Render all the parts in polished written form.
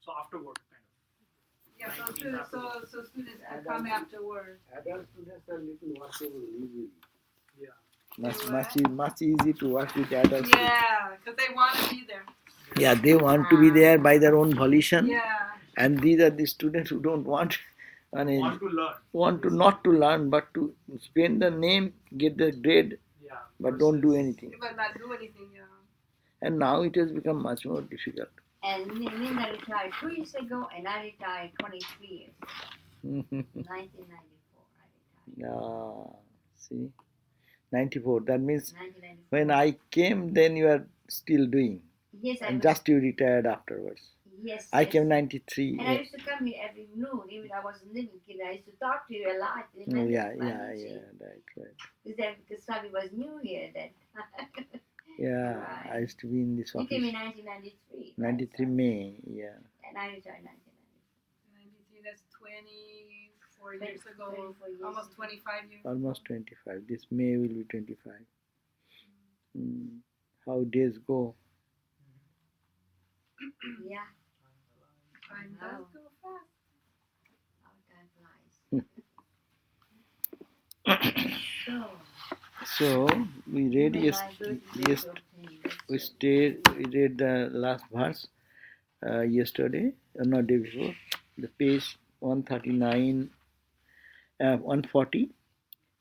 So afterward, kind of. Yeah, so students come afterwards. Adult students are little washable easily. Yeah. Much easy to wash with adults. Yeah, because they want to be there. Yeah, they want to be there by their own volition. Yeah. And these are the students who don't want, Want to learn. want to not to learn, but to spend the name, get the grade, Yeah. but don't do anything. But not do anything, yeah. And now it has become much more difficult. And Nina retired 2 years ago, and I retired 23 years. 1994, I retired. See, 94. That means 1994. when I came, then you are still doing. Yes, I And was. just you retired afterwards. Yes. I yes. came 93. And I used to come here every noon, even I wasn't living here. I used to talk to you a lot. Oh, Remember, yeah, Swamiji? right. Because Swami was new here then. Yeah, Right. I used to be in this You office. came in 1993. 93 right, May, yeah. and I retired 1993. 93, that's 24 years ago. 24 years Almost ago. 25 years Almost ago. 25. This May will be 25. How days go. Yeah, Time does go fast. our time flies. So we read My yes, birthday we read the last verse yesterday, not day before, the page 139, 140,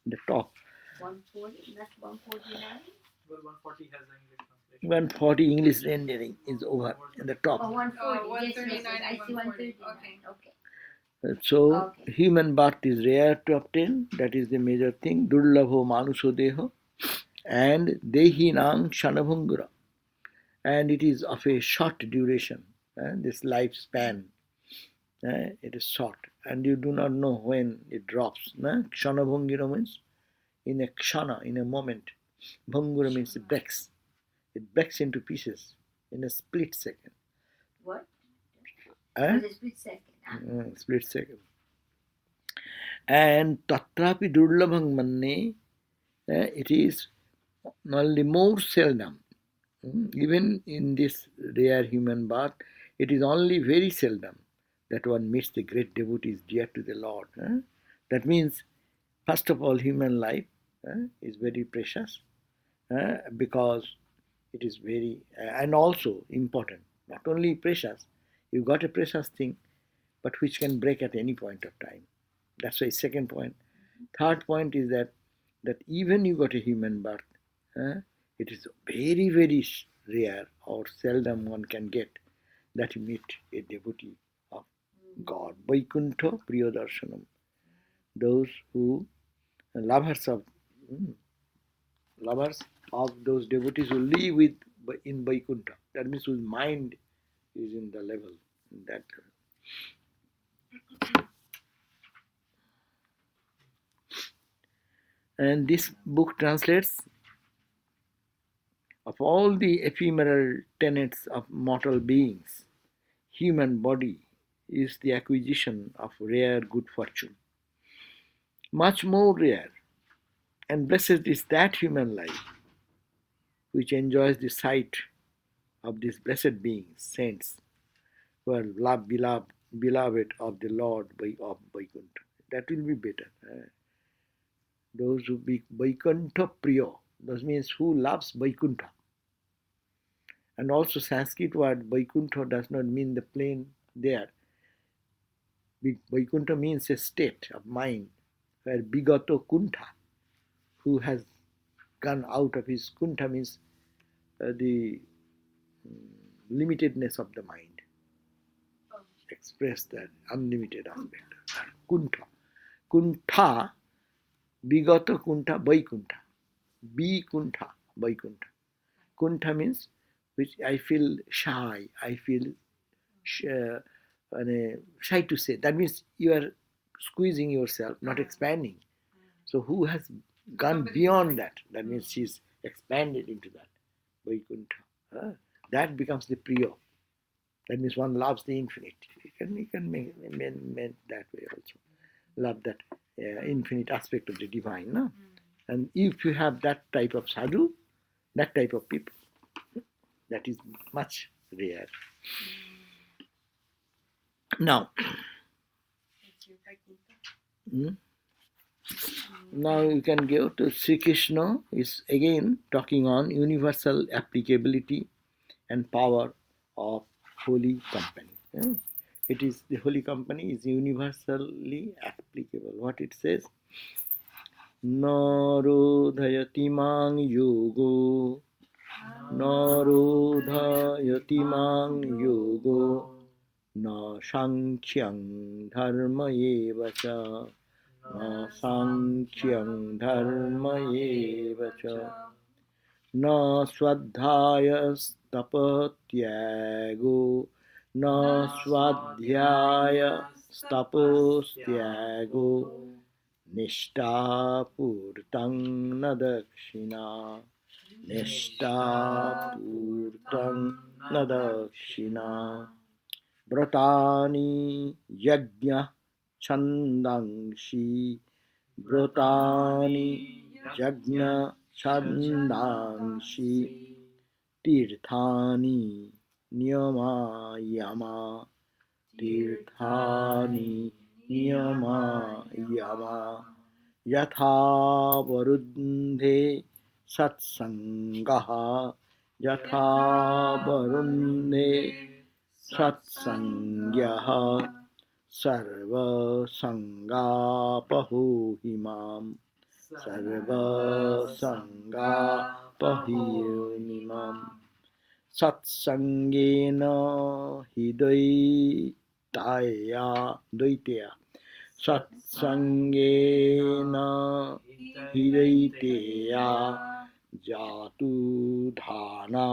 the top. 140, not 149. Well, 140 has an English translation. 140 English rendering is over in the top. Oh, 140. Oh, Yes, 139 I see 139. Okay. So Okay. human birth is rare to obtain. That is the major thing. Durlabho manusho deho, and dehinang shanabhungura, and it is of a short duration. This lifespan, it is short, and you do not know when it drops. Kshanabhungura means in a kshana, in a moment. Bhungura means it breaks. It breaks into pieces in a split second. What? Eh? A split second. Split second. And tatrapi durlabhang manne, it is only more seldom. Even in this rare human birth, it is only very seldom that one meets the great devotees dear to the Lord. That means, first of all, human life is very precious because it is very, and also important. Not only precious, you got a precious thing, but which can break at any point of time. That's why second point. Third point is that even you got a human birth, it is very, very rare or seldom one can get that you meet a devotee of God. Vaikuntha Priyadarshanam. Those who lovers of those devotees who live in Vaikuntha. That means whose mind is in the level that. And this book translates of all the ephemeral tenets of mortal beings, human body is the acquisition of rare good fortune. Much more rare and blessed is that human life which enjoys the sight of these blessed beings, saints, who are beloved of the Lord of Vaikuntha. That will be better. Those who be Vaikuntha Priyo, that means who loves Vaikuntha. And also Sanskrit word Vaikuntha does not mean the plain there. Vaikuntha means a state of mind where Bigato Kuntha, who has gone out of his Kuntha means the limitedness of the mind. Express that unlimited aspect. Kuntha. Kuntha, Bigata Kuntha, Vaikuntha. Kuntha, Vaikuntha. Kuntha means which I feel shy, I feel shy to say. That means you are squeezing yourself, not expanding. So who has gone beyond that? That means she's expanded into that. Vaikuntha. That becomes the Priya. That means one loves the infinite. You can make that way also. Love that infinite aspect of the divine. No? And if you have that type of sadhu, that type of people, that is much rare. Now, now you can go to Sri Krishna is again talking on universal applicability and power of holy company. It is the holy company is universally applicable. What it says? Narodhayati mang yogo, narodhayati mang yogo, na sankhyang dharma evacha, na sankhyang dharma evacha, na swadhyayastapatyago, na swadhyayastapostyago, Nishtapurtang na dakshina, Nishtapurtang na dakshina, Bratani yajna chandangshi, Bratani yajna chandangshi, Tirthani niyama yama, Tirthani niyama yama, Yatha varundhe satsangaha, Yatha varundhe satsangyaha, Sarva sangapaho himam, Sarva sangapaho himam, Satsangena hidayataya, Satsangena hidayataya, Jatu dhana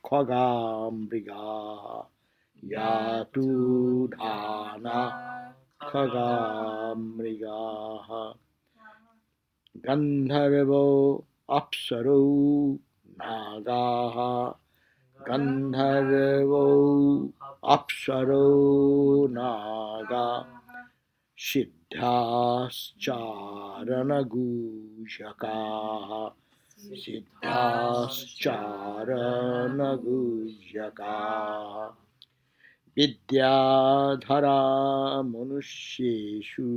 skhagambriga, Jatu dhana skhagambriga, Gandharvo apsaro nagaha, Gandharvo apsaro naga, Siddhascharana gujaka, Siddhascharana gujaka, Vidyadhara manusyeshu,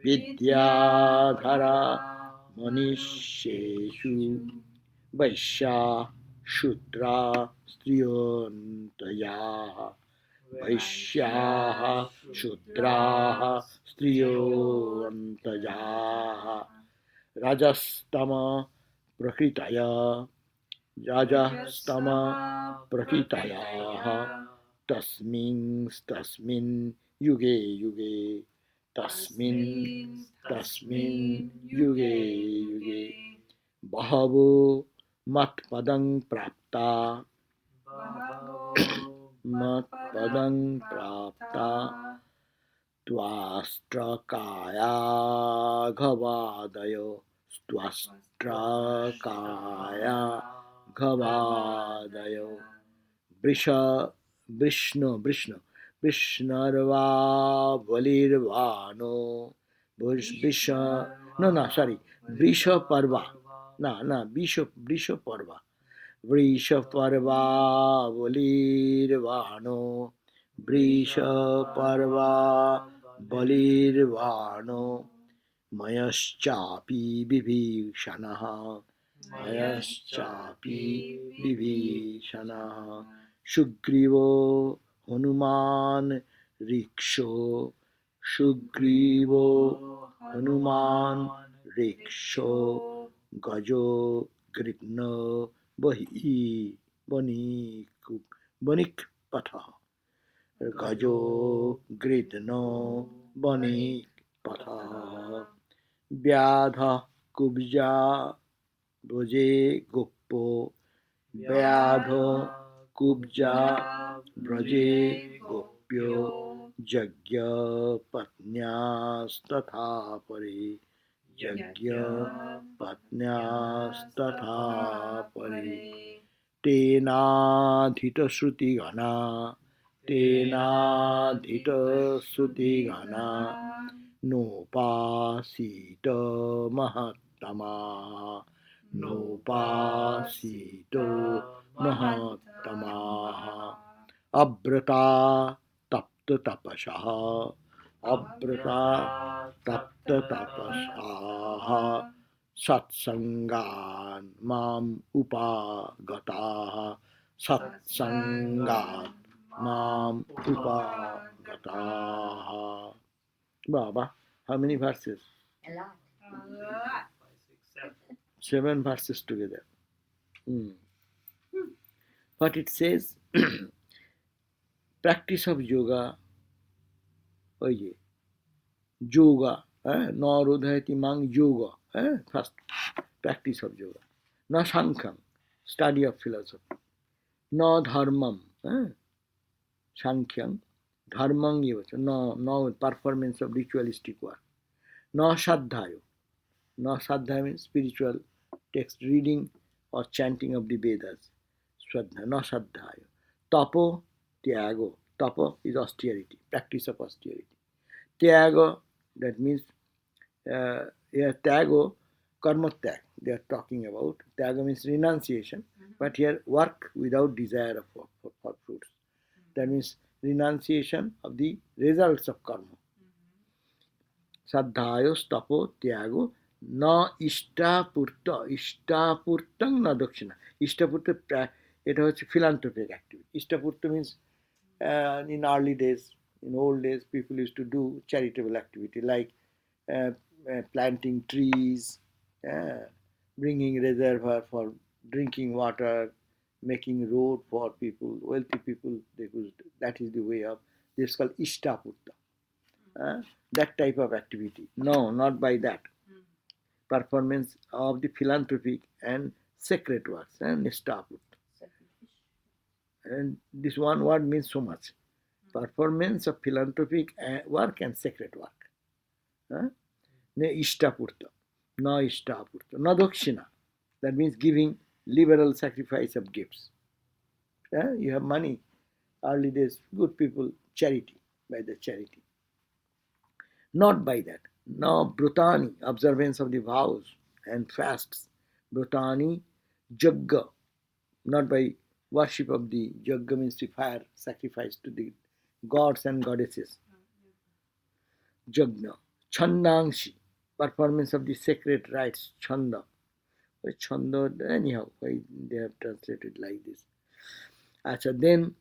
Vidyadhara manusyeshu, Vaishya Shudra Striyantaya, Vaishya Shudra Striyantaya, Rajastama Prakritaya, Rajastama Prakritaya, Tasmin Yuge Yuge, Tasmin Yuge Yuge, Bahavo Matpadang Prapta, Matpadang Prapta, Twastrakaya Ghavadayo, Twastrakaya Ghavadayo, Vishnarva Valirvano, Vrisha Parva, Vrisha Parva, Vrisha Parva Valirvano, Vrisha Parva Valirvano, Mayaschapi Vibhishanaha, Mayaschapi Vibhishanaha, Sugrivo Hanuman Riksho, Sugrivo Hanuman Riksho, Gajo Gritna Banik Patha, Gajo Gritna Banik Patha, Vyadha Kubja Broje Goppo, Vyadha Kubja Broje Gopyo, Jagya Patnyastatha Pare, Jagya Patnyastatha Pare, Tena Dhita Shruti Gana, Tena Dhita Shruti Gana, Nopasita Mahatama, Nopasito Mahatama, Abrata tapta tapasaha abrata tapta tapasaha satsangan mam upagataha satsangat mam upagataha. Baba, how many verses? A lot. A lot. 5, 6, 7. 7 verses together. But it says, practice of yoga, yoga, narodhayati mang yoga, first practice of yoga. Na sankham, study of philosophy. Na dharmam, sankhyan, dharmang yevacha, no performance of ritualistic work. Na sadhayo, na sadhaya means spiritual text reading or chanting of the Vedas. Swadha, na sadhayo. Tapo, tyago. Tapa is austerity, practice of austerity. Tyago, that means tyago, karma tyag, they are talking about. Tyaga means renunciation, but here work without desire for fruits. That means renunciation of the results of karma. Sadhayos tapo tyago na ishtapurta. Ishtapurtang na dakshina. Ishtapurta, it was philanthropic activity. Ishtapurta means in early days, in old days, people used to do charitable activity like planting trees, bringing reservoir for drinking water, making road for people, wealthy people. That is the way of. This is called Ishtapurta. That type of activity. No, not by that. Performance of the philanthropic and sacred works and Nishtapurta. And this one word means so much. Performance of philanthropic work and sacred work. Ne Ishtapurta. Na Ishtapurta. Na Dakshina. That means giving liberal sacrifice of gifts. You have money. Early days, good people, charity, by the charity. Not by that. No Brutani, observance of the vows and fasts. Brutani, Jagga, not by worship of the Jagga means the fire sacrifice to the gods and goddesses. Jagna. Chandangshi, performance of the sacred rites. Chanda. Chanda, anyhow, why they have translated like this. Achha, then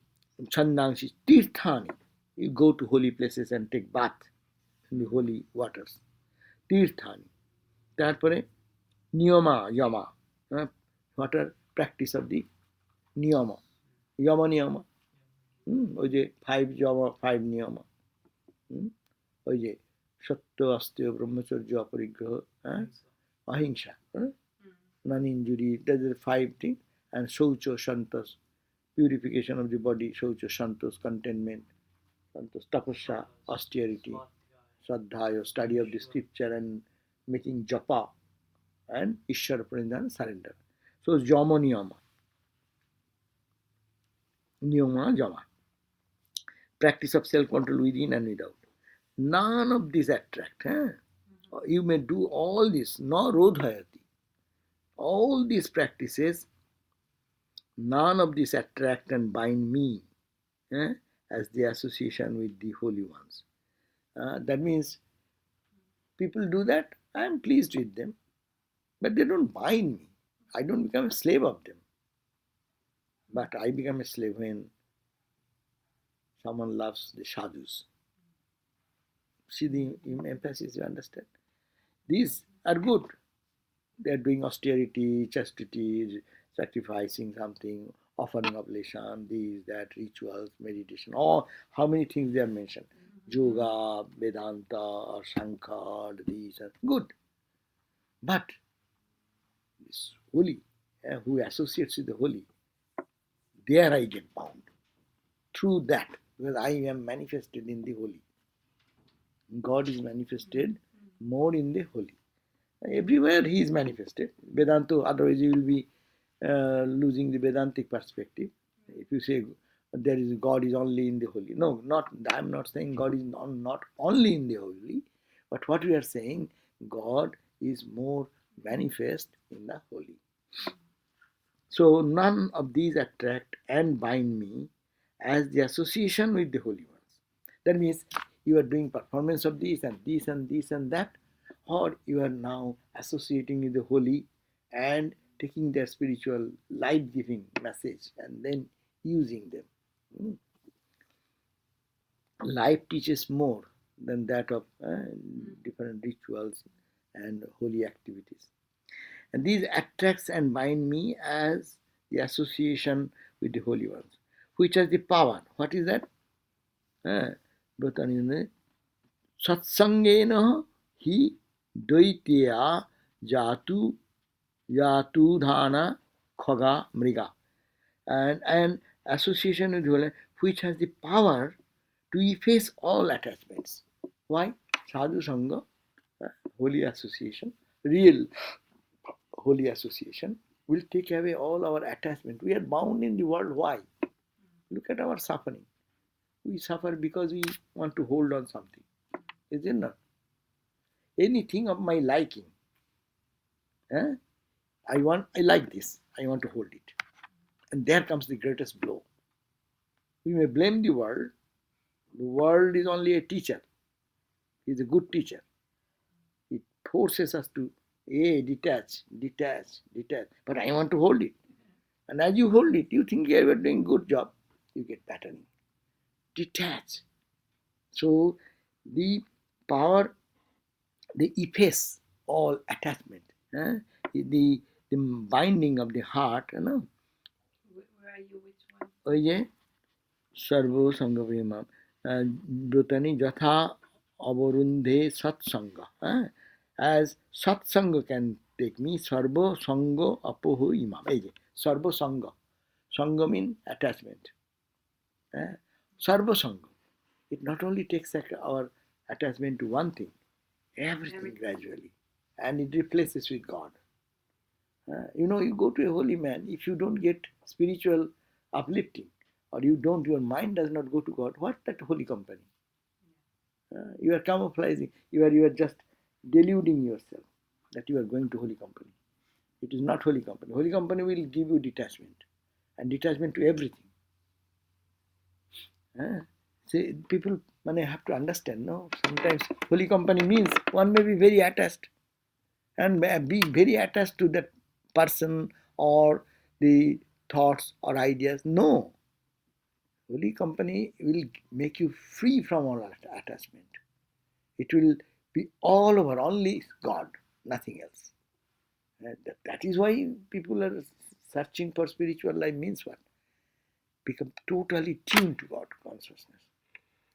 Chandangshi, Tirthani. You go to holy places and take bath in the holy waters. Tirthani. Tarpore, Niyama, Yama. What are practice of the Niyama? Yama Niyama. ওই যে 5 Yama, 5 Niyama. ওই যে সত্য আস্তেয় ব্রহ্মচর্য অপরিগ্রহ, ahimsa, non-injury. That is the 5 things. And Shaucha, Santos, purification of the body. Shaucha, Santos, contentment. Santos, tapasya, austerity. Sadhaya, study of the scripture and making japa. And Ishwara Pranidhana, surrender. So Yama Niyama. Niyama, Yama. Practice of self-control within and without. None of these attract. You may do all this, no rodhayati. All these practices, none of these attract and bind me as the association with the holy ones. That means people do that, I am pleased with them, but they don't bind me. I don't become a slave of them. But I become a slave when someone loves the sadhus. See the emphasis, you understand? These are good. They are doing austerity, chastity, sacrificing something, offering oblation, these, that, rituals, meditation, all, how many things they are mentioned. Yoga, Vedanta, or Shankha, these are good. But this holy, who associates with the holy, there I get bound. Through that, because I am manifested in the holy. God is manifested more in the holy. Everywhere he is manifested. Vedanta, otherwise you will be losing the Vedantic perspective. If you say there is God is only in the holy. No, I am not saying God is not only in the holy, but what we are saying, God is more manifest in the holy. So none of these attract and bind me as the association with the holy ones. That means you are doing performance of this and this and this and that, or you are now associating with the holy and taking their spiritual life-giving message and then using them. Life teaches more than that of different rituals and holy activities. And these attracts and bind me as the association with the holy ones, which has the power. What is that? Satsangena hi dvaitya jatu dhana khaga mriga. And association with holy, which has the power to efface all attachments. Why? Sadhu Sangha, holy association, real holy association will take away all our attachment. We are bound in the world. Why? Look at our suffering. We suffer because we want to hold on something. Is it not? Anything of my liking. I like this. I want to hold it. And there comes the greatest blow. We may blame the world. The world is only a teacher. He is a good teacher. It forces us to detach. But I want to hold it. And as you hold it, you think you are doing a good job. You get patterning. Detach. So the power, they efface all attachment. The binding of the heart. Where are you? Which one? Oh yeah. Sarvo Sangha Prema. Dutani Jatha Avarundhe Satsanga. As Satsanga can take me, Sarvo Sangha Apoho Imam. Sarvo Sangha. Sangha means attachment. Sarva Sangha. It not only takes our attachment to one thing, everything gradually, and it replaces with God. You go to a holy man, if you don't get spiritual uplifting, or your mind does not go to God, what that holy company? You are camouflaging, you are just deluding yourself that you are going to holy company. It is not holy company. Holy company will give you detachment, and detachment to everything. See, people have to understand, no? Sometimes holy company means one may be very attached and may be very attached to that person or the thoughts or ideas. No. Holy company will make you free from all attachment. It will be all over, only God, nothing else. That is why people are searching for spiritual life means what? Become totally tuned to God consciousness.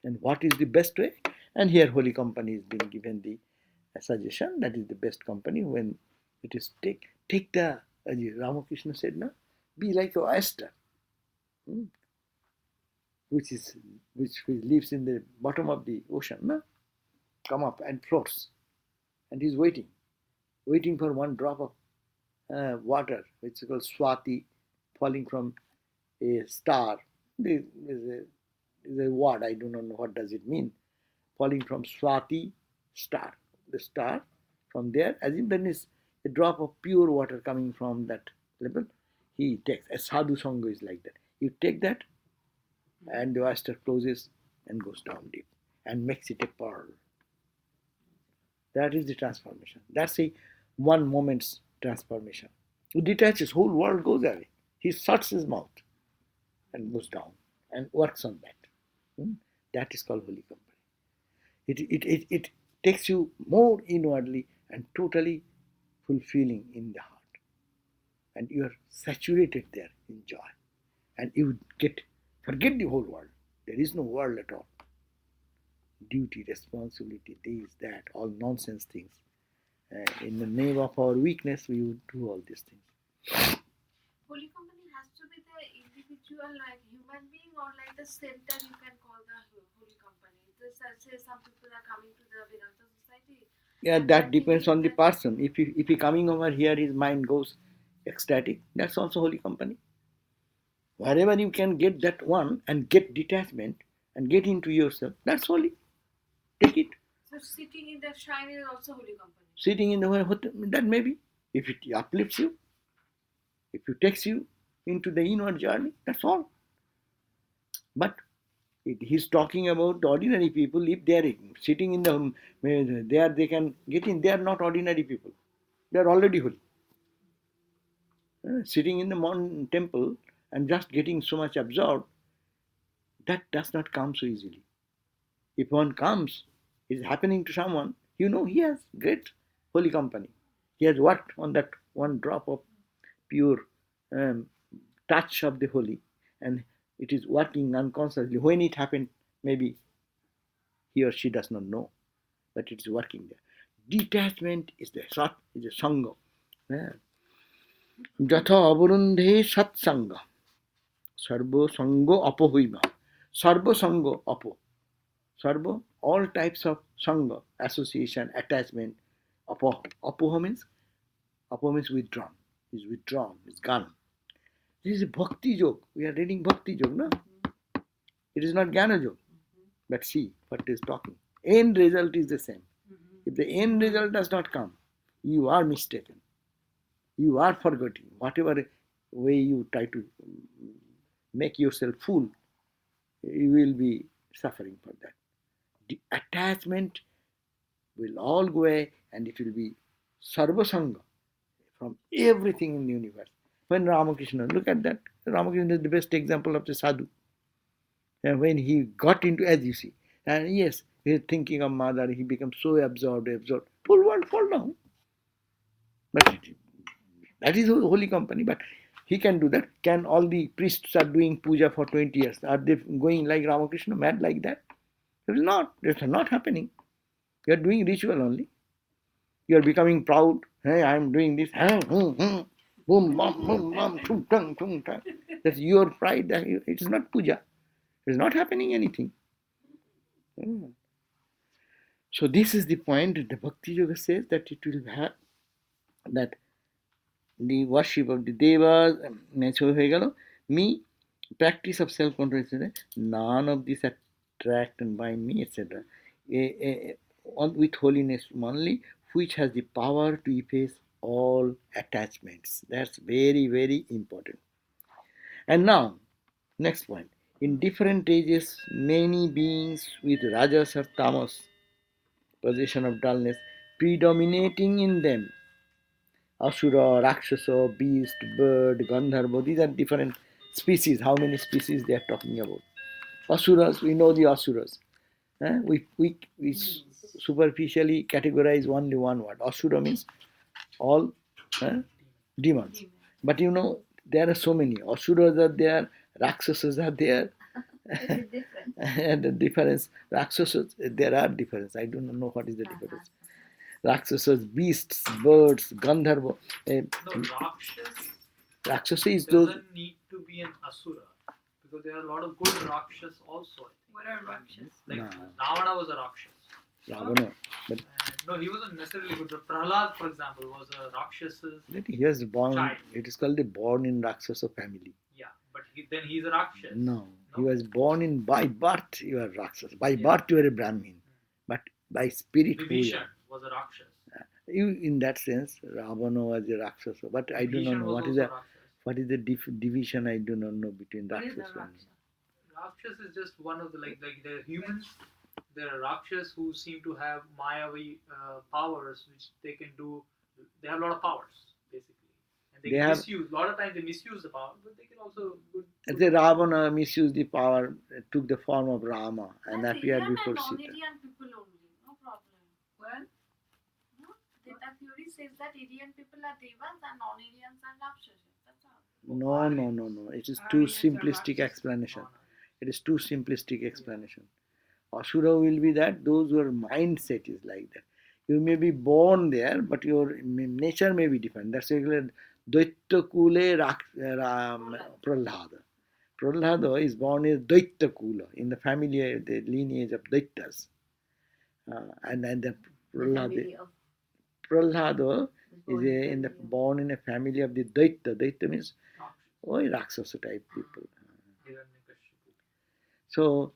And what is the best way? And here holy company has been given the suggestion that is the best company when it is take the, as Ramakrishna said, no? Be like an oyster, which lives in the bottom of the ocean, no? Come up and floats, and is waiting for one drop of water, which is called swati, falling from a star. There is a word, I do not know what does it mean. Falling from swati star. The star, from there, as if then is a drop of pure water coming from that level, he takes. A sadhu sangha is like that. You take that, and the oyster closes and goes down deep and makes it a pearl. That is the transformation. That's a one moment's transformation. He detaches, whole world goes away. He shuts his mouth and goes down and works on that. That is called holy company. It takes you more inwardly and totally fulfilling in the heart. And you are saturated there in joy. And you forget the whole world. There is no world at all. Duty, responsibility, this, that, all nonsense things. In the name of our weakness, we would do all these things. Holy company has to be the individual, like human being, or like the center you can call the holy company. Just say some people are coming to the Vedanta society. Yeah, that depends on the person. If he coming over here, his mind goes ecstatic. That's also holy company. Wherever you can get that one and get detachment and get into yourself, that's holy. Take it. So sitting in the shrine is also holy company. Sitting in the hotel, that may be. If it uplifts you, if it takes you into the inward journey, that's all. But He's talking about ordinary people. If they are sitting in the there, they can get in. They are not ordinary people. They are already holy. Sitting in the temple and just getting so much absorbed, that does not come so easily. If one comes, it's happening to someone, he has great holy company. He has worked on that one drop of pure um, touch of the holy, and it is working unconsciously. When it happened, maybe he or she does not know, but it is working there. Detachment is the sangha. Jatha avarundhe satsanga. Sarva sango apohima. Sarva sango apo. Sarva, all types of sangha, association, attachment. Apoha means withdrawn. Is withdrawn, is gone. This is a bhakti joke. We are reading bhakti joke, no? It is not jnana joke. But see what it is talking. End result is the same. If the end result does not come, you are mistaken. You are forgetting. Whatever way you try to make yourself fool, you will be suffering for that. The attachment will all go away, and it will be sarva sangha from everything in the universe. When Ramakrishna, look at that. Ramakrishna is the best example of the sadhu. And when he got into, as you see, and yes, he is thinking of mother, he becomes so absorbed. Full world fall down. But that is holy company. But he can do that. Can all the priests are doing puja for 20 years? Are they going like Ramakrishna, mad like that? It is not. It's not happening. You are doing ritual only. You are becoming proud. Hey, I am doing this. Boom, boom, boom, tung, tung, tung, tung. That's your pride. It is not puja. It is not happening anything. So this is the point. The Bhakti Yoga says that it will have that the worship of the devas, me, practice of self-control, none of this attract and bind me, etc. With holiness only, which has the power to efface all attachments. That's very, very important. And now, next point. In different ages, many beings with rajas or tamas, possession of dullness, predominating in them, Asura, Rakshasa, beast, bird, Gandharva, these are different species. How many species they are talking about? Asuras, we know the Asuras. We superficially categorize only one word. Asura means all demons. But there are so many. Asuras are there, Rakshasas are there. And the difference, Rakshasas, there are difference. I do not know what is the difference. Rakshasas, beasts, birds, Gandharva. Rakshasa is those. Doesn't need to be an asura, because there are a lot of good Rakshas also. What are Rakshas? Like No. Ravana was a Rakshas. Ravana. But No, he wasn't necessarily good. But Prahlad, for example, was a Rakshas's he was born. child. It is called the born in Rakshasa family. Yeah, but then he's a Rakshas. No, he was born in by birth. You are Rakshas. By birth you are a Brahmin, but by spirit who you Vibhishan are. was a Rakshas. You, in that sense, Ravana was a Rakshasa. But I do not Vibhishan know was what is also the Rakshas. what is the division. I do not know between What is the Rakshasa and. Rakshas? Rakshas is just one of the like the humans. There are Rakshas who seem to have Mayavi powers, which they can do. They have a lot of powers, basically, and they They can have- misuse. A lot of times they misuse the power, but they can also The Ravana misused the power, took the form of Rama, and That's appeared Indian before and Sita. non-Indian people only, no problem. What? No, that theory says that Indian people are devas and non-Indians are Rakshasas. That's all. No. It is too Aryans are simplistic Rakshasas. explanation. It is too simplistic explanation. Asura will be that those whose mindset is like that. You may be born there, but your nature may be different. That's regular Daitya Kule Prahlada. Prahlada is born in Daitya Kula, in the family, the lineage of Daityas. And the Prahlada is born in a family of the Daitya. Daitya means Rakshasa type people. So,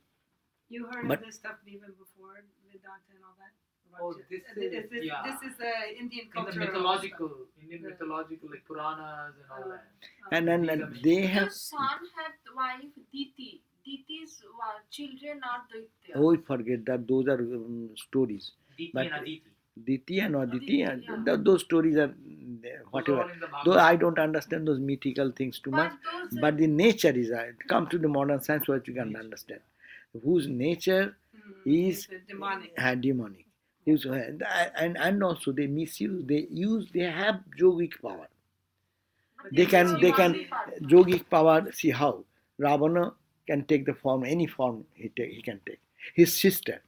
You heard But- of this stuff even before Vedanta and all that? Oh, Rakshas? this This is- yeah. This is the Indian in culture. the mythological, Indian mythological, like Puranas and all that. and These are they Your have son had wife Diti. Diti's children are Daitya. Oh, forget that. Those are stories. Diti But and Aditi. Diti and Aditi, and yeah. those stories are whatever. all in the Though Bhagavad. I don't understand those mythical things too much. But those But the nature is, come to the modern science, what you can Nature, understand. Whose nature is It's demonic. demonic. Whose, and also they misuse, they have yogic power. They can yogic power. See how Ravana can take the form, any form he can take. His sister,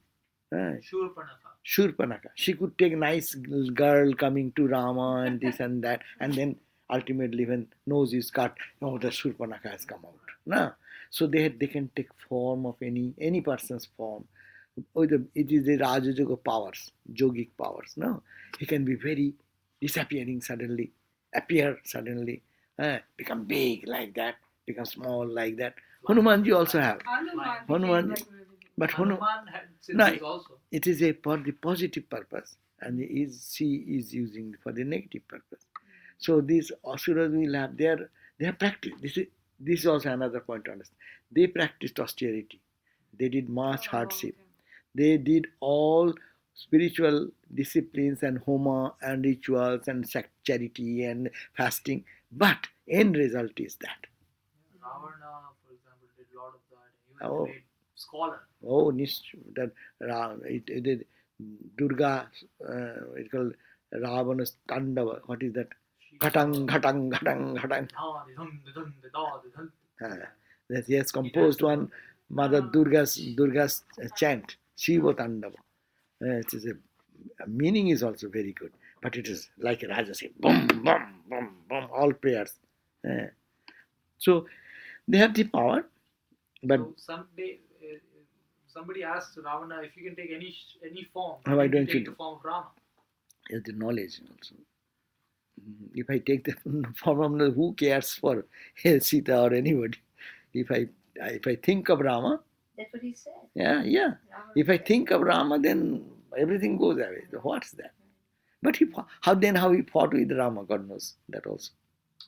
Shurpanakha. Shurpanakha, she could take nice girl coming to Rama and this and that, and then ultimately when nose is cut, oh, the Shurpanakha has come out. No? So they can take form of any person's form. It is the Rajayoga powers, yogic powers. No, he can be very disappearing suddenly, appear suddenly, become big like that, become small like that. Hanumanji also have. Hanuman. Hanuman, but Hanuman had No, symbols also. it is for the positive purpose, and she is using for the negative purpose. So these asuras will have their practice. This is also another point to understand. They practiced austerity. They did much hardship. They did all spiritual disciplines and homa and rituals and charity and fasting. But end result is that. Ravana, for example, did a lot of that. He was Oh. a great scholar. Oh, that it did Durga, it called Ravana's Tandava. What is that? Ghatang, ghatang, ghatang, ghatang. That he has composed one Mother Durga's chant, Shiva Tandava. It is meaning is also very good, but it is like a Raja say, boom, boom, boom, boom, all prayers. So they have the power, but So someday, somebody asked Ravana if you can take any form. Why didn't don't take you the form of Rama? is the knowledge also. If I take the form of who cares for Sita or anybody? If I think of Rama, That's what he said. yeah. Rama If I said. think of Rama, then everything goes away. What's that? But how he fought with Rama, God knows that also.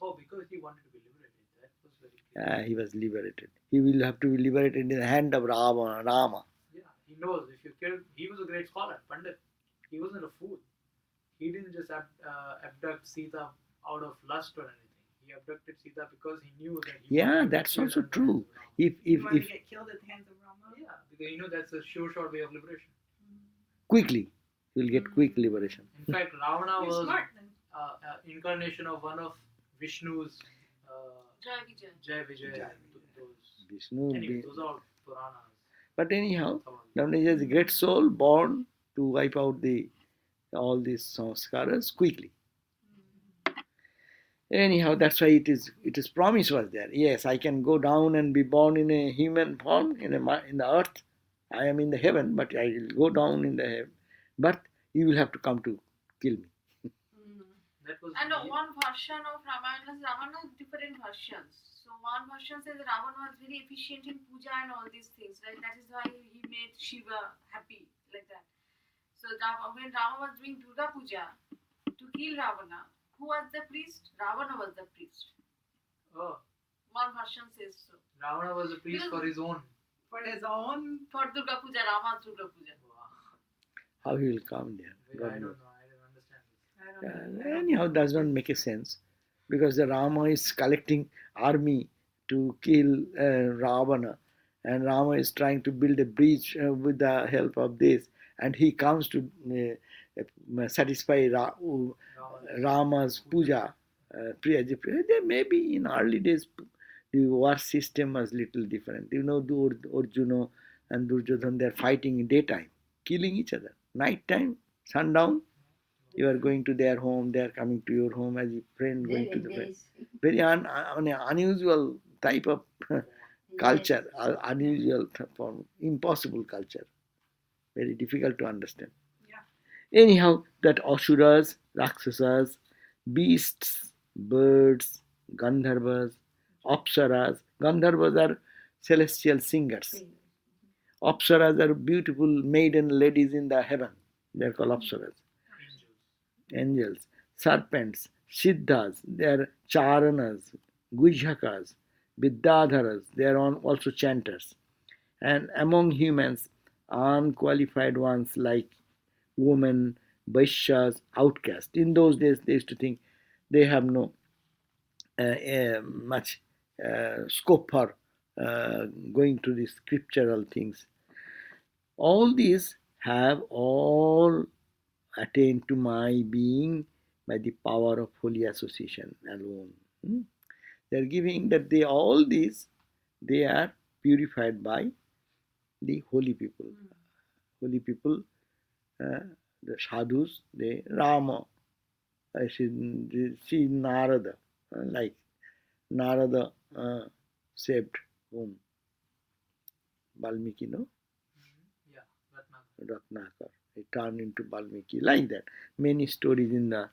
Oh, because he wanted to be liberated. That was very clear. He was liberated. He will have to be liberated in the hand of Rama. Yeah, he knows if you kill. He was a great scholar, Pandit. He wasn't a fool. He didn't just abduct Sita out of lust or anything. He abducted Sita because he knew that. Yeah, that's also true. If You want to get killed at the hands of Rama? Yeah, because that's a sure short way of liberation. quickly, you will get quick liberation. In fact, Ravana You're was smart then. incarnation of one of Vishnu's Jai Vijay. Jai Vijay. Jai Those. Vishnu, Anyway, those are Puranas. but anyhow, Dhammaji is a great soul born to wipe out all these samskaras quickly. Anyhow, that's why it is promise was there. Yes, I can go down and be born in a human form in the earth. I am in the heaven, but I will go down in the heaven. But you will have to come to kill me. That was And one version of Ramayana is Ravana has different versions. So one version says that Ravana was very efficient in puja and all these things, right? That is why he made Shiva happy, like that. So when Rama was doing Durga Puja to kill Ravana, who was the priest? Ravana was the priest. Oh, One version says so. Ravana was a priest for his own. For his own. For Durga Puja, Rama's Durga Puja. Wow. How he will come there? I don't know. I don't understand this. I don't know. Anyhow, does not make a sense because the Rama is collecting army to kill Ravana, and Rama is trying to build a bridge with the help of this, and he comes to satisfy Rama's puja. There may be in early days the war system was little different. You know, Arjuna and Duryodhana, they are fighting in daytime, killing each other. Night time, sundown, you are going to their home, they are coming to your home as a friend going to the friend. Very unusual type of culture, unusual form, impossible culture. Very difficult to understand. Yeah. Anyhow, that asuras, rakshasas, beasts, birds, gandharvas, apsaras. Gandharvas are celestial singers. Apsaras are beautiful maiden ladies in the heaven. They are called apsaras. Angels, serpents, siddhas, they are charanas, gujhakas. Vidyadharas, they are also chanters. And among humans, unqualified ones like women, Vaishyas, outcasts. In those days, they used to think they have no much scope for going to the scriptural things. All these have all attained to my being by the power of holy association alone. They are giving that all these, they are purified by the holy people. Holy people, the sadhus, they Rama, see Narada, like Narada saved whom? Valmiki, no? Yeah, Ratnavali. Ratnakar. He turned into Valmiki. Like that. Many stories in the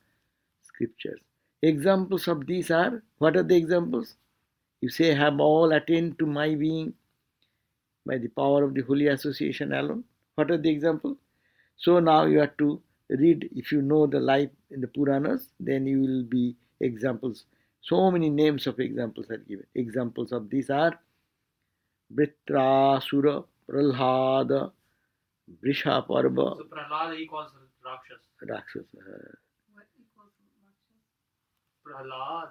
scriptures. Examples of these are, what are the examples? You say, have all attained to my being by the power of the holy association alone. What are the examples? So now you have to read, if you know the life in the Puranas, then you will be examples. So many names of examples are given. Examples of these are Vritrasura, Prahlada, Vrishaparva, So Prahlad he calls Rakshas. Rakshasa. What equals Rakshas? Prahlad,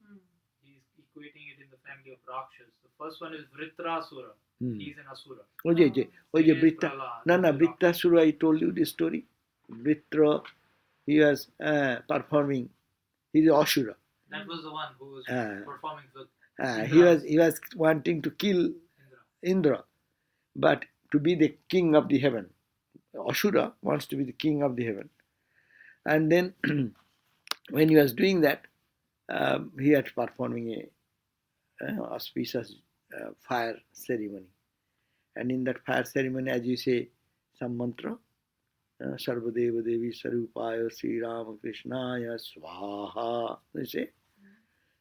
Hmm. he's equating it in the family of Rakshas. The first one is Vritrasura. He's an Asura. Oje, Second is Vritra. Prahlad. No, he's a Rakshas. Vritrasura, I told you this story. Vritra, he was performing, he is Ashura. That was the one who was performing with He was wanting to kill Indra. Indra, but to be the king of the heaven. Ashura wants to be the king of the heaven. And then when he was doing that, he was performing a auspicious fire ceremony. And in that fire ceremony, as you say, some mantra, Sarvadeva Devi Sarupaya Sri Ramakrishnaya Swaha, they say.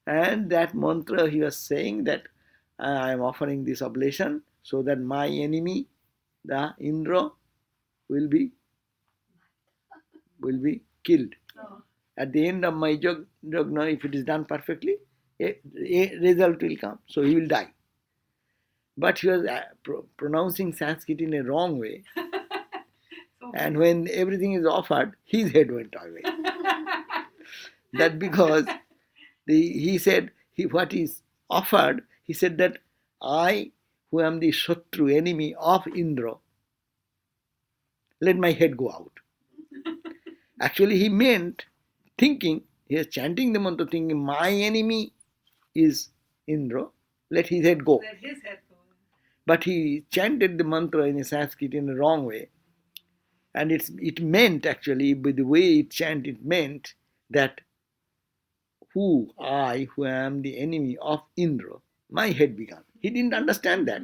And that mantra, he was saying that I am offering this oblation so that my enemy, the Indra, will be killed. Oh. At the end of my yajna, if it is done perfectly, a result will come. So he will die. But he was pronouncing Sanskrit in a wrong way. So And when everything is offered, his head went away. That because he said, what is offered, he said that I, who am the Shatru, enemy of Indra, let my head go out. Actually, he meant thinking, he is chanting the mantra thinking, my enemy is Indra, let his head go. let his head go. But he chanted the mantra in a Sanskrit in a wrong way. And it meant actually, by the way it chanted, it meant that I, who am the enemy of Indra, my head began. He didn't understand that.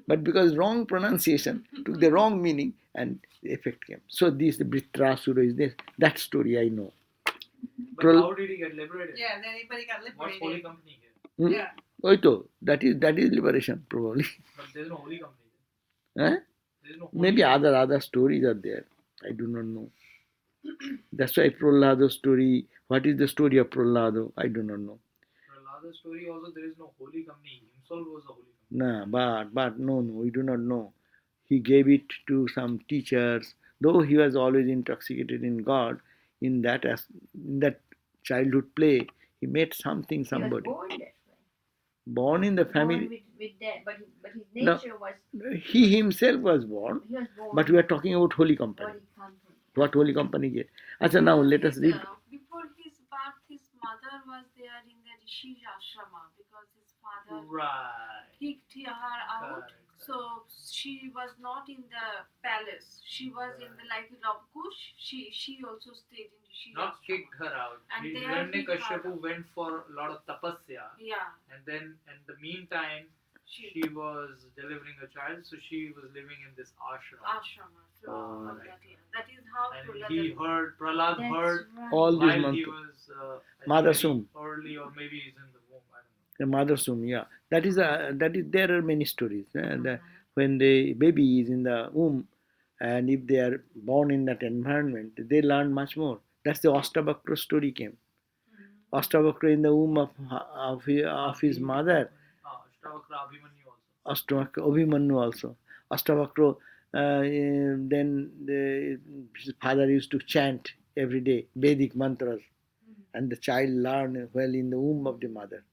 But because wrong pronunciation took the wrong meaning and the effect came. So this Vritrasura is this. That story I know. But how did he get liberated? Yeah, then anybody got What's liberated. holy company here? Yeah. Oito, that is liberation probably. But there's no holy company Huh? there. There's no holy Maybe company. other stories are there. I do not know. That's why Prahlada's story. What is the story of Prahlada? I do not know. Prahlada's story also, there is no holy company. He himself was a holy company. Nah, but no, we do not know. He gave it to some teachers, though he was always intoxicated in God. In that childhood play, he met something, somebody. He was born that way. Born in the Born family. with that, but his No. nature was. He himself was born, He was born. but we are talking about holy company. Holy company. What holy company gave? Achha, now let us read. Before his birth, his mother was there in the Rishi's ashrama because his father Right. kicked her out. Correct. So she was not in the palace. She was in the like Ravkush. She also stayed in Rishi's Not ashrama. kicked her out. And they are kicked her Hiranyakashipu out. went for a lot of tapasya. Yeah, And then in the meantime, she was delivering a child, so she was living in this ashram. ashrama. So Oh. that is how And Prahlad. Prahlad That's heard right. All these while he mantras. was Mother very Sum. early, or maybe he's in the womb. I don't know. The mother soon, yeah. That is there are many stories. When the baby is in the womb, and if they are born in that environment, they learn much more. That's the Astabhakra story came. Astabhakra in the womb of his mother, Ashtavakra Abhimanyu also. Ashtavakra, Abhimanyu also. Ashtavakra, then his father used to chant every day Vedic mantras, and the child learned well in the womb of the mother.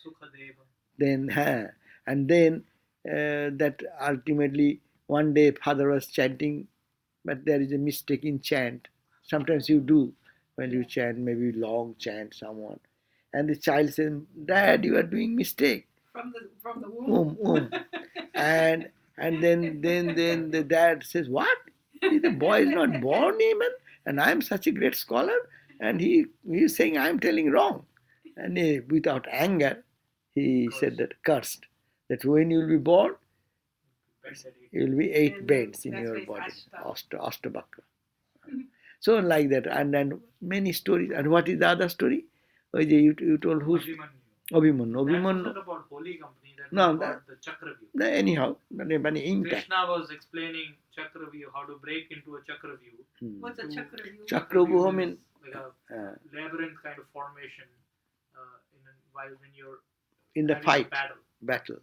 Sukhadeva. Then, and then that ultimately one day father was chanting, but there is a mistake in chant. Sometimes you do when you chant, maybe long chant someone, and the child says, "Dad, you are doing mistake." From the womb. and then the dad says, "What? The boy is not born even, and I am such a great scholar, and he is saying I am telling wrong." And without anger, he said that cursed that when you will be born, you will be 8 bends in That's your why it's body, Ashta. Ashtabakra. So like that, and then many stories. And what is the other story? You told who's Abhimanyu. Abhimanyu? That Abhimanyu. wasn't about holy company. That No, was about the Chakravyu. Anyhow, impact. Krishna was explaining Chakravyu, how to break into a Chakravyu. What's a Chakravyu? Chakravyu is means like a labyrinth kind of formation while when you're in the having fight, a battle.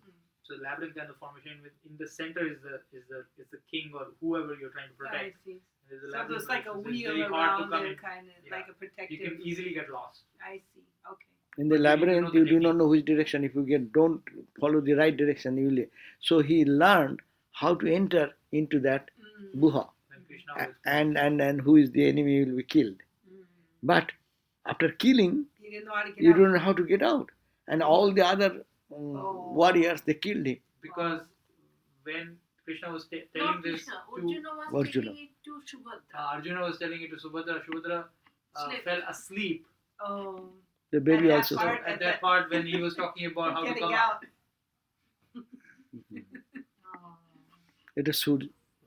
So labyrinth kind of formation in the center is the king or whoever you're trying to I protect. see. There's a So labyrinth it's like a which is wheel very hard to around come there, in. kind of Yeah. like a protective. You can easily get lost. I see. Okay. In the But labyrinth, you you need to know the do not know which direction. If you don't follow the right direction, you will. So he learned how to enter into that guha, When Krishna was explaining. and who is the enemy will be killed. But after killing, He didn't know how to get you out. don't know how to get out, and all the other warriors they killed him. Because when Krishna was telling Not this Krishna. to Arjuna was Arjuna. telling it to Subhadra. Arjuna was telling it to Subhadra. Subhadra Slept. fell asleep. Oh. The baby that also. part, At that part when he was talking about how to getting come out. Oh. It is so.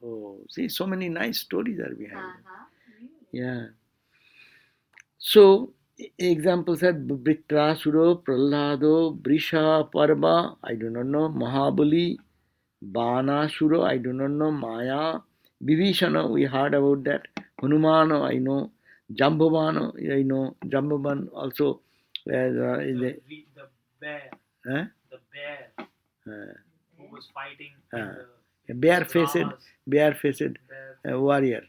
Oh, see, so many nice stories are behind it. Really? Yeah. So, examples are Vritrasura, Prahlado, Brisha, Parva, I do not know, Mahabali, Banasura, I do not know, Maya, Vibhishana, we heard about that, Hanumana, I know, Jambavana, I know, Jambavan also is the bear. Huh? The bear who was fighting a bare-faced bear. warrior.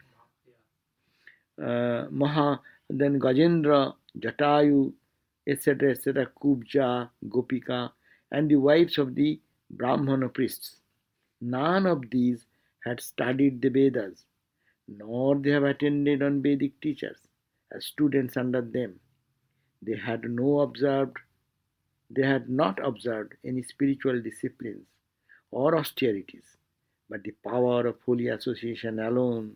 Maha, then Gajendra, Jatayu, etc., Kubja, Gopika, and the wives of the Brahmana priests. None of these had studied the Vedas, nor they have attended on Vedic teachers as students under them. They had not observed any spiritual disciplines or austerities, but the power of holy association alone.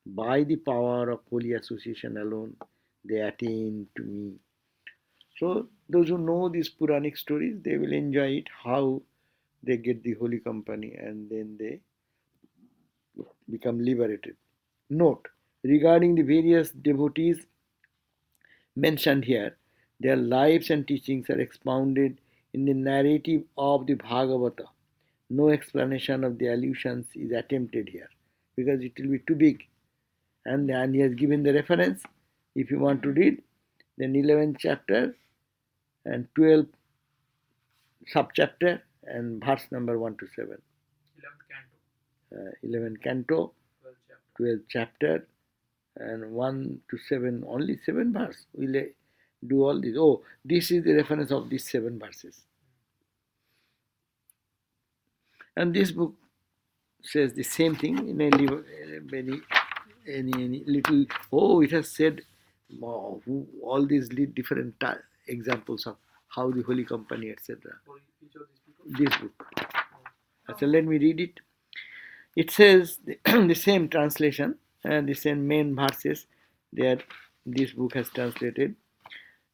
By the power of holy association alone, they attain to me. So those who know these Puranic stories, they will enjoy it, how they get the holy company and then they become liberated. Note, regarding the various devotees mentioned here, their lives and teachings are expounded in the narrative of the Bhagavata. No explanation of the allusions is attempted here because it will be too big. And he has given the reference. If you want to read, then 11th chapter and 12th subchapter and verse number 1 to 7. 11th canto, 12th chapter, and 1 to 7, only 7 verses. We'll do all this. Oh, this is the reference of these 7 verses. And this book says the same thing in a very any little. Oh, it has said all these different examples of how the Holy Company, etc. This book. So let me read it. It says the same translation and the same main verses. There, this book has translated.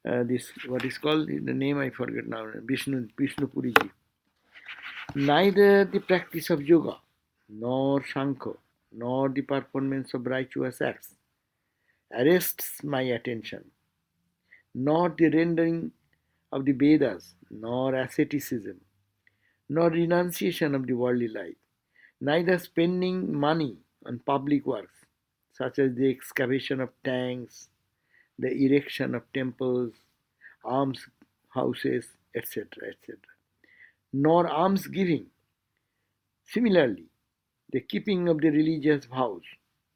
This what is called the name I forget now. Vishnu Puriji. Neither the practice of yoga, nor Shankha, nor the performance of righteous acts arrests my attention, nor the rendering of the Vedas, nor asceticism, nor renunciation of the worldly life, neither spending money on public works, such as the excavation of tanks, the erection of temples, alms houses, etc., etc., nor alms giving. Similarly, the keeping of the religious vows,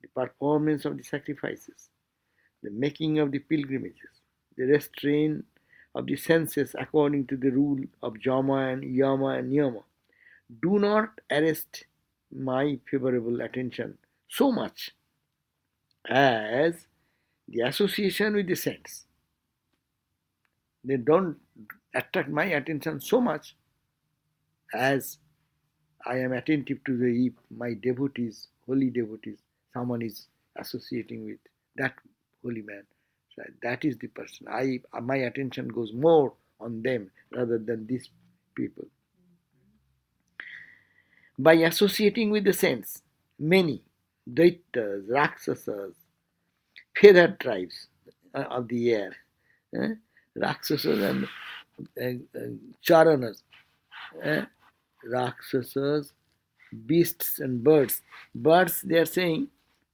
the performance of the sacrifices, the making of the pilgrimages, the restraint of the senses according to the rule of Jama and Yama and Niyama, do not arrest my favorable attention so much as the association with the saints. They don't attract my attention so much as I am attentive to the my devotees, holy devotees, someone is associating with that holy man. So that is the person. My attention goes more on them rather than these people. By associating with the saints, many Daitas, Rakshasas, feathered tribes of the air, Rakshasas and Charanas, Rakshasas, beasts and birds. Birds, they are saying,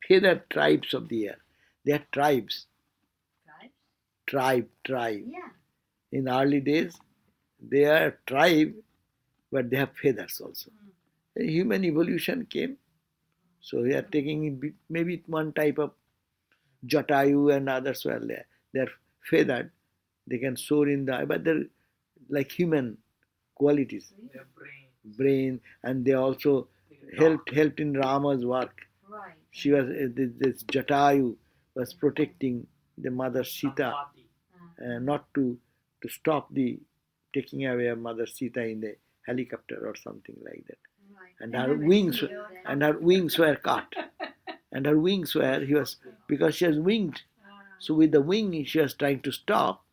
feathered tribes of the air. They are tribes. Tribes? Tribe. Yeah. In early days, they are a tribe, but they have feathers also. The human evolution came, so we are taking maybe one type of Jatayu and others were there. They are feathered. They can soar in the air, but they're like human qualities, Their brain, and they also helped in Rama's work. Right. She was this Jatayu was protecting the mother Sita, not to stop the taking away of mother Sita in the helicopter or something like that. Right. And her wings were cut, and her wings were because she was winged. So with the wing she was trying to stop,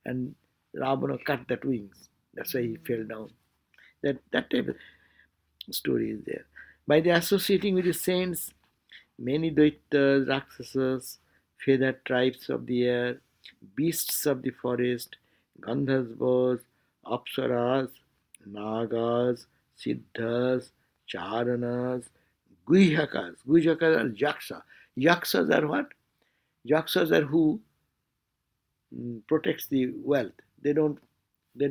and Ravana cut that wings. That's why he fell down. That type of story is there. By the associating with the saints, many Daitas, Rakshasas, feathered tribes of the air, beasts of the forest, Gandharvas, Apsaras, Nagas, Siddhas, Charanas, Guhyakas. Guhyakas are Yaksha. Yaksas are what? Yaksas are who protects the wealth. They don't they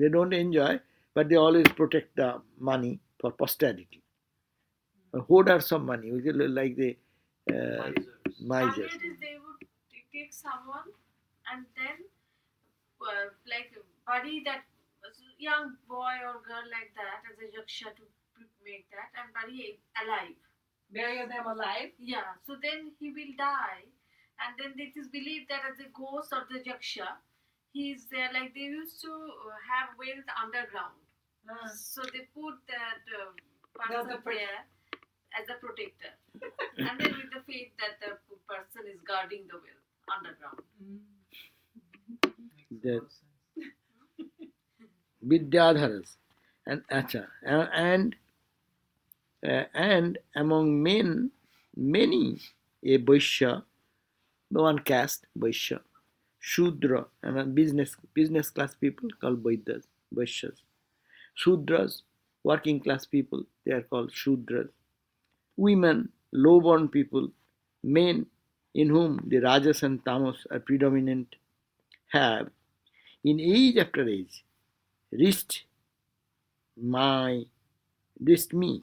don't enjoy, but they always protect the money for posterity. Hoarders of money, which is like the misers. Nowadays they would take someone and then like bury that young boy or girl like that as a yaksha to make that and bury alive. Bury them alive? Yeah, so then he will die, and then it is believed that as a ghost of the yaksha, he is there. Like they used to have wealth underground, so they put that person there as a protector, and then with the faith that the person is guarding the wealth underground. The Vidyadharas and among men, many a Vaishya, one caste, Vaishya, Shudra, and business class people called Vaishyas. Shudras, working class people, they are called Shudras. Women, low-born people, men in whom the Rajas and Tamas are predominant, have, in age after age, reached me.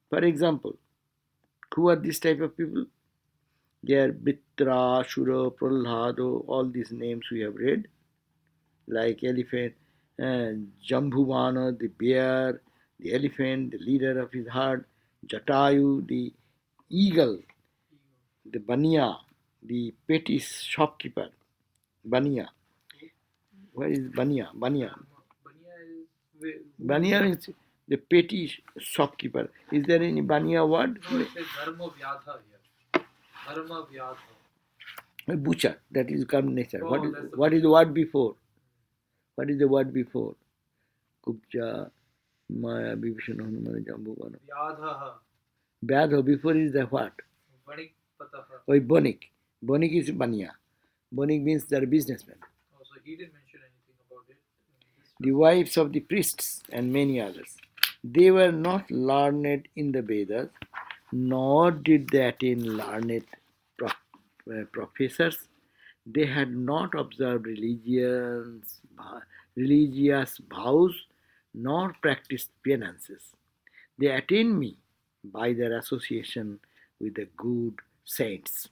For example, who are this type of people? They are Bitra, Shura, Prahlado, all these names we have read, like elephant, Jambhuvana, the bear, the elephant, the leader of his herd, Jatayu, the eagle, the Banya, the petty shopkeeper, Banya. Where is Banya? Banya is the petty shopkeeper. Is there any Banya word? No, it says Dharma Vyadha here. Dharma Vyadha. A butcher, that is come nature. Oh, What is the word before? What is the word before? Kupja, Maya, Vibhishana, Hanumana, Jambuvana. Vyadha. Vyadha, before is the what? Vanik Pataha. Oh, Bonik. Bonik is Banya. Bonik means they are businessmen. Oh, so he didn't mention anything about it. The wives of the priests and many others. They were not learned in the Vedas, nor did they attain learned professors. They had not observed religious vows nor practiced penances. They attained me by their association with the good saints.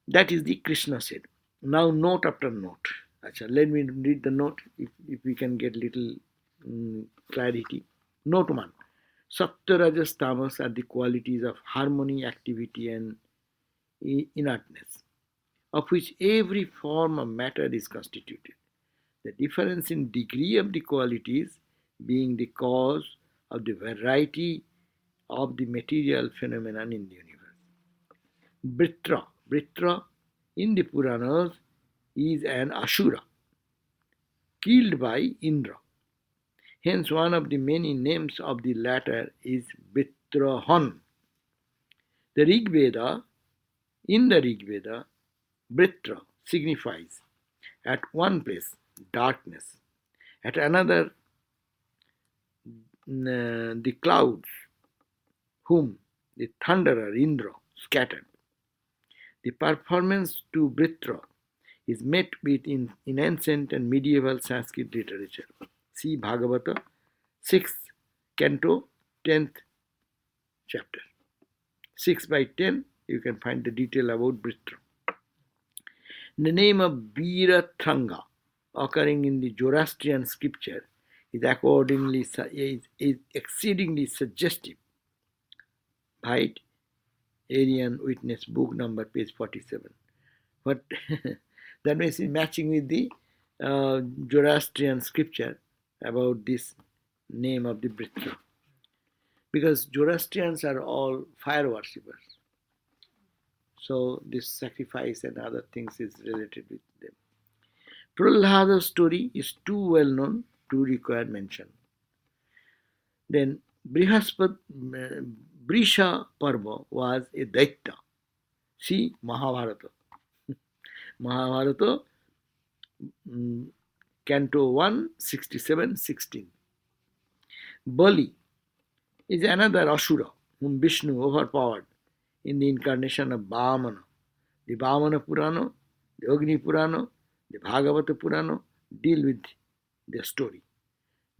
That is the Krishna said. Now note after note. Achha, let me read the note if we can get little clarity. Note 1. Sattva, Rajas, Tamas are the qualities of harmony, activity and inertness, of which every form of matter is constituted. The difference in degree of the qualities being the cause of the variety of the material phenomenon in the universe. Britra in the Puranas is an Ashura killed by Indra. Hence, one of the many names of the latter is Britrahan. In the Rig Veda, Britra signifies at one place darkness, at another the clouds, whom the thunderer Indra scattered. The performance to Britra is met with in ancient and medieval Sanskrit literature. See Bhagavata, 6th canto, 10th chapter. 6 by 10, you can find the detail about Britra. The name of Virathanga, occurring in the Zoroastrian scripture, is accordingly is exceedingly suggestive. Right? Aryan Witness book number page 47. But that means it's matching with the Zoroastrian scripture about this name of the Britra. Because Zoroastrians are all fire worshippers. So this sacrifice and other things is related with them. Prahlada's story is too well known to require mention. Then Brisha Parva was a Daitya. See Mahabharata. Mahabharata, Canto 1, 67-16. Bali is another Asura whom Vishnu overpowered in the incarnation of Vamana. The Vamana Purana, the Agni Purana, the Bhagavata Purana deal with the story.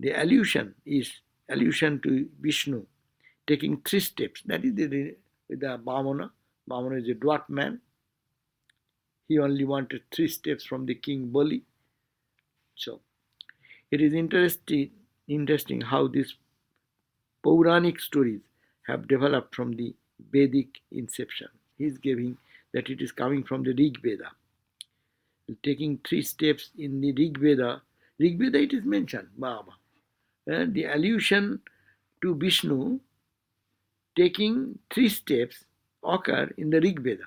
The allusion is allusion to Vishnu taking 3 steps. That is the Vamana. Vamana is a dwarf man. He only wanted 3 steps from the king Bali. So, it is interesting how these Puranic stories have developed from the Vedic inception. He is giving that it is coming from the Rig Veda. Taking 3 steps in the Rig Veda it is mentioned, Baba. The allusion to Vishnu taking 3 steps occur in the Rig Veda.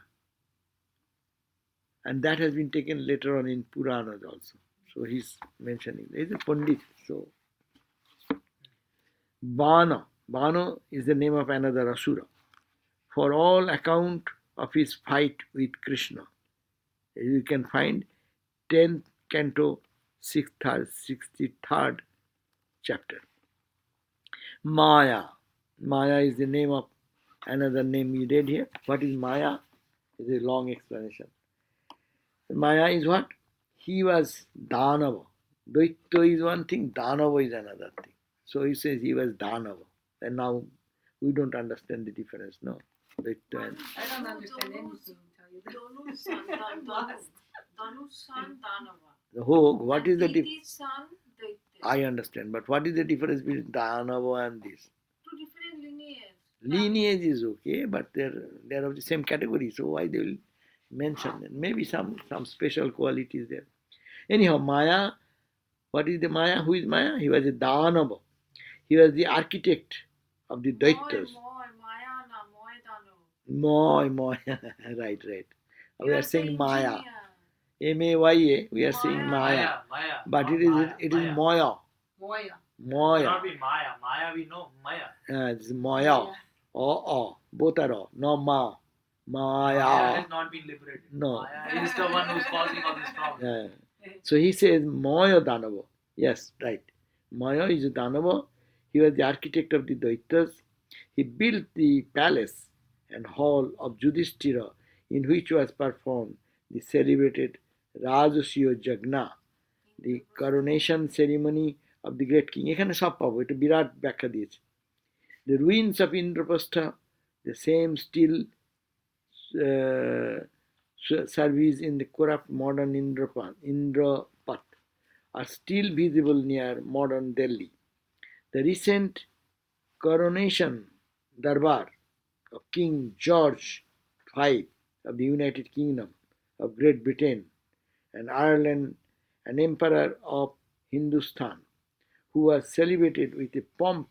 And that has been taken later on in Puranas also. So he's mentioning. He's a Pandit. So Bana is the name of another Asura. For all account of his fight with Krishna, you can find 10th canto, 63rd chapter. Maya is the name of another name we read here. What is Maya? It's a long explanation. Maya is what? He was Danava. Daitya is one thing, Danava is another thing. So he says he was Danava. And now we don't understand the difference, no? Daitya and I don't understand anything, tell you the Danu's son, Danu's son, Danava. the Hog, what is the Diti's difference? son, Daitya. I understand, but what is the difference between Danava and this? 2 different lineages. Lineage is okay, but they're of the same category, so why they will mention it? Maybe some special qualities there. Anyhow, Maya, what is the Maya? Who is Maya? He was a Danava. He was the architect of the Daityas. Moy, right. We are saying Maya. M-A-Y-A, we are saying Maya. Maya. But not it is Moya. Moya. It cannot be Maya. Maya we know. Maya. It is Moya. Oh. Both are all. No Ma. Maya Maya. has not been liberated. No. Maya is the one who's causing all this problem. So he says Moya Danava. Yes, right. Maya is a Danava. He was the architect of the Daityas. He built the palace and hall of Yudhishthira in which was performed the celebrated Rajasuya Jagna, the coronation ceremony of the great king. এখানে সব পাবো, এটা বিরাট ব্যাখ্যা দিয়েছে। The ruins of Indraprastha, the same still service in the corrupt modern Indrapat, are still visible near modern Delhi. The recent coronation darbar of King George V of the United Kingdom of Great Britain and Ireland, an emperor of Hindustan, who was celebrated with a pomp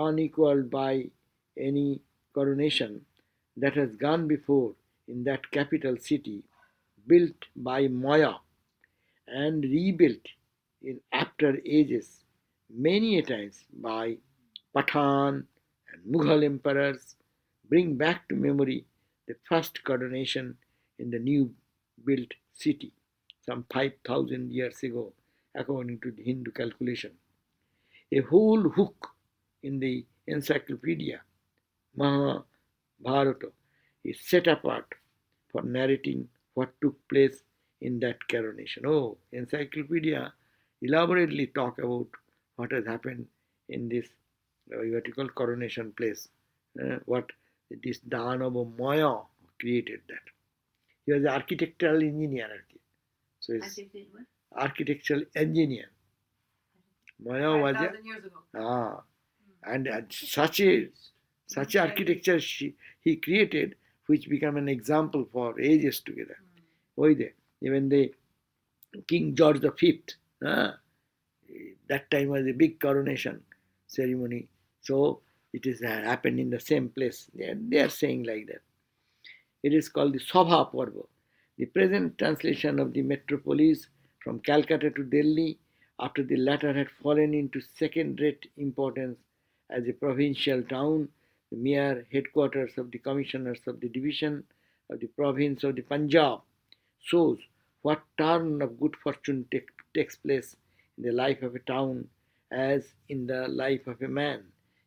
unequaled by any coronation that has gone before in that capital city, built by Maya and rebuilt in after ages many a times by Pathan and Mughal emperors, bring back to memory the first coronation in the new built city some 5,000 years ago, according to the Hindu calculation. A whole book in the encyclopedia Mahabharata is set apart for narrating what took place in that coronation. Oh, encyclopedia elaborately talk about what has happened in this vertical coronation place. What this Danava Maya created that. He was an architectural engineer. So he's architectural engineer. Maya was 5,000 years ago. And such architecture he created, which became an example for ages together. Even the King George V, that time was a big coronation ceremony. So it is happened in the same place. They are saying like that. It is called the Sabha Parva. The present translation of the metropolis from Calcutta to Delhi, after the latter had fallen into second-rate importance as a provincial town, the mere headquarters of the commissioners of the division of the province of the Punjab, shows what turn of good fortune takes place in the life of a town as in the life of a man.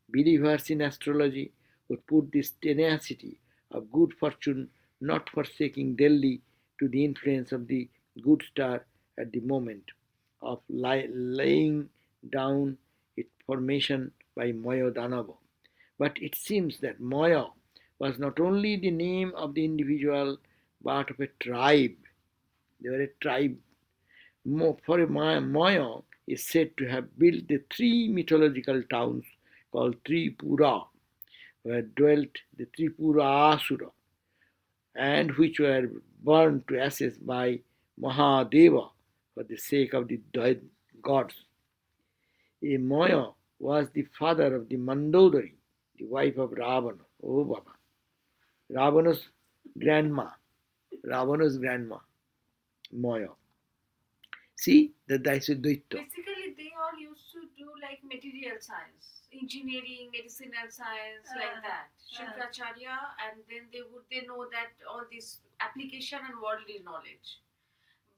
Believers in astrology would put this tenacity of good fortune not forsaking Delhi to the influence of the good star at the moment of laying down its formation by Maya Danava. But it seems that Maya was not only the name of the individual but of a tribe. They were a tribe. For a Maya is said to have built the three mythological towns called Tripura, where dwelt the Tripura Asura, and which were burned to ashes by Mahadeva for the sake of the dead gods. A Maya was the father of the Mandodari, the wife of Ravana. Oh Baba. Ravana's grandma, Maya. See, that is a Daitya. Basically, they all used to do like material science, engineering, medicinal science, like that. Shankaracharya, and then they know that all this application and worldly knowledge.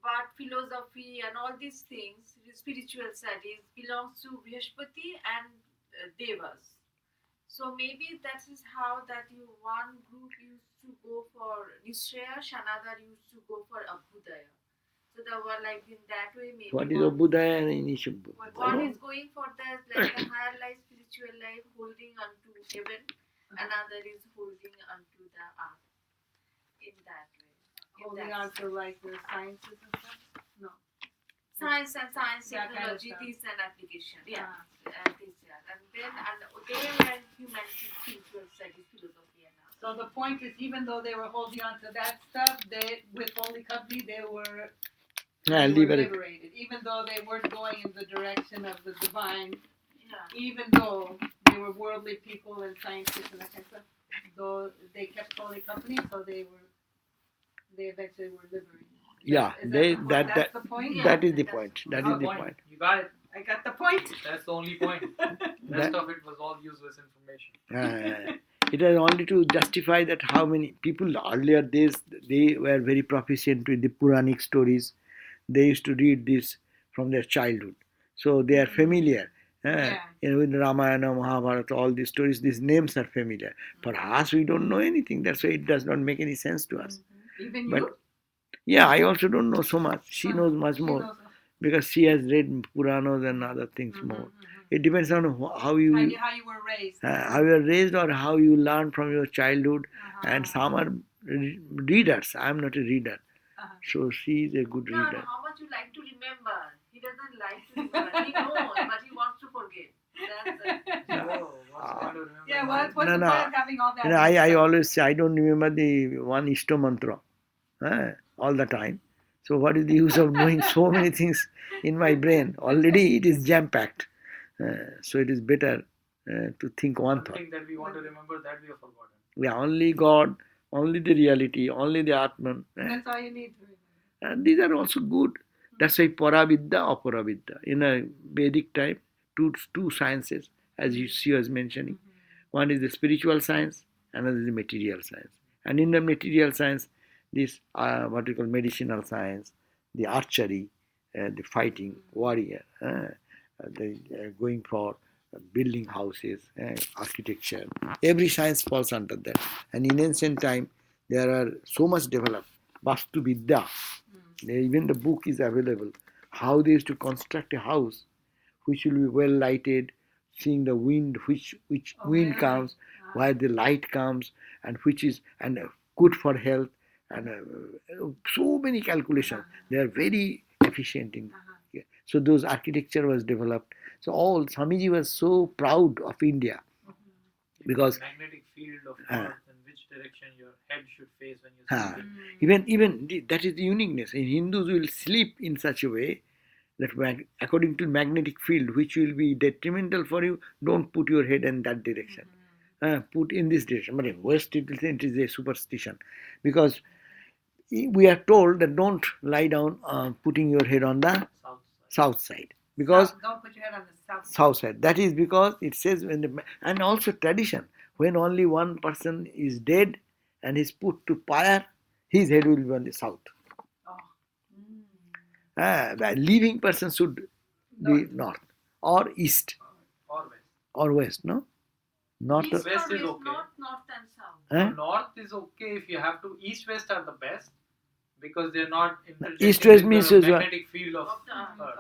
But philosophy and all these things, spiritual studies, belongs to Brihaspati and Devas. So maybe that is how that one group used to go for Nishraya, another used to go for Abhudaya. So they were like in that way maybe. What is Abhudaya and Nishabhu? One is going for the higher life, spiritual life, holding onto heaven. Another is holding onto the earth. In that way. Holding on to like the sciences and stuff? No. Science, That kind of technology, stuff. this and application. Yeah. Ah. And they were humanity, spiritual studies, philosophy and all. So the point is, even though they were holding on to that stuff, with Holy Company, they were liberated. Even though they weren't going in the direction of the divine, even though they were worldly people and scientists and that kind of stuff, though they kept Holy Company, so they eventually were liberated. Yeah, that's the point? That is the point. That is the point. You got it. I got the point. That's the only point. The rest of it was all useless information. It was only to justify that how many people earlier days, they were very proficient with the Puranic stories. They used to read this from their childhood. So they are familiar. With Ramayana, Mahabharata, all these stories, these names are familiar. For us, we don't know anything. That's why it does not make any sense to us. Even but, you? Yeah, I also don't know so much. She knows much She more knows because she has read Puranas and other things more. It depends on how how you you were raised. how you are raised or how you learn from your childhood. And some are readers. I am not a reader, so she is a good No, reader. how much you like to remember. He doesn't like to remember. He knows, but he wants to forget. That's it. Oh, what's going to remember? Yeah, what's the No, no. point of having all that? You know, I always say I don't remember the one Ishto mantra all the time. So what is the use of knowing so many things in my brain? Already it is jam packed. So it is better to think one thought. Something that we want to remember that we have forgotten. Yeah, only God, only the reality, only the Atman. That's all you need to remember. And these are also good. That's why Paravidya, Aparavidya. In a Vedic time, two sciences, as she was mentioning. One is the spiritual science, another is the material science. And in the material science, this what we call medicinal science, the archery, the fighting, warrior, the going for building houses, architecture. Every science falls under that. And in ancient time, there are so much developed. Vastu Vidya. Even the book is available. How they used to construct a house which will be well lighted, seeing the wind, which wind comes, where the light comes, and which is good for health, and so many calculations. They are very efficient in. So those architecture was developed. So all Swamiji was so proud of India because magnetic field of Earth and which direction your head should face when you sleep. even that is the uniqueness. In Hindus will sleep in such a way that according to magnetic field, which will be detrimental for you, don't put your head in that direction. Put in this direction. But in West, it is a superstition, because we are told that don't lie down putting your head on the south side, because don't put your head on the south side. That is because it says and also tradition, when only one person is dead and is put to pyre, his head will be on the south. The living person should be north or east or west, no? North East West or is okay. Not north and south. North is okay if you have to. East west are the best because they're not East west with means the what? magnetic field of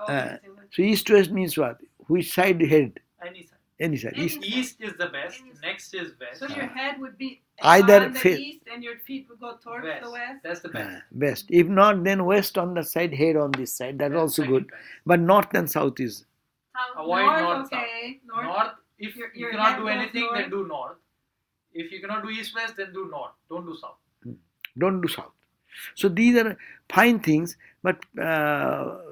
Earth. So east west means what? Which side head? Any side. Any side. East is the best. Next is west. So your head would be Either on the east and your feet would go towards the west? That's the best. West. If not, then west on the side, head on this side. That's also good. Best. But north and south is. Avoid north, okay. south. North, if you cannot do anything, north. then do north. If you cannot do east west, then do north. Don't do south. Don't do south. So these are fine things, but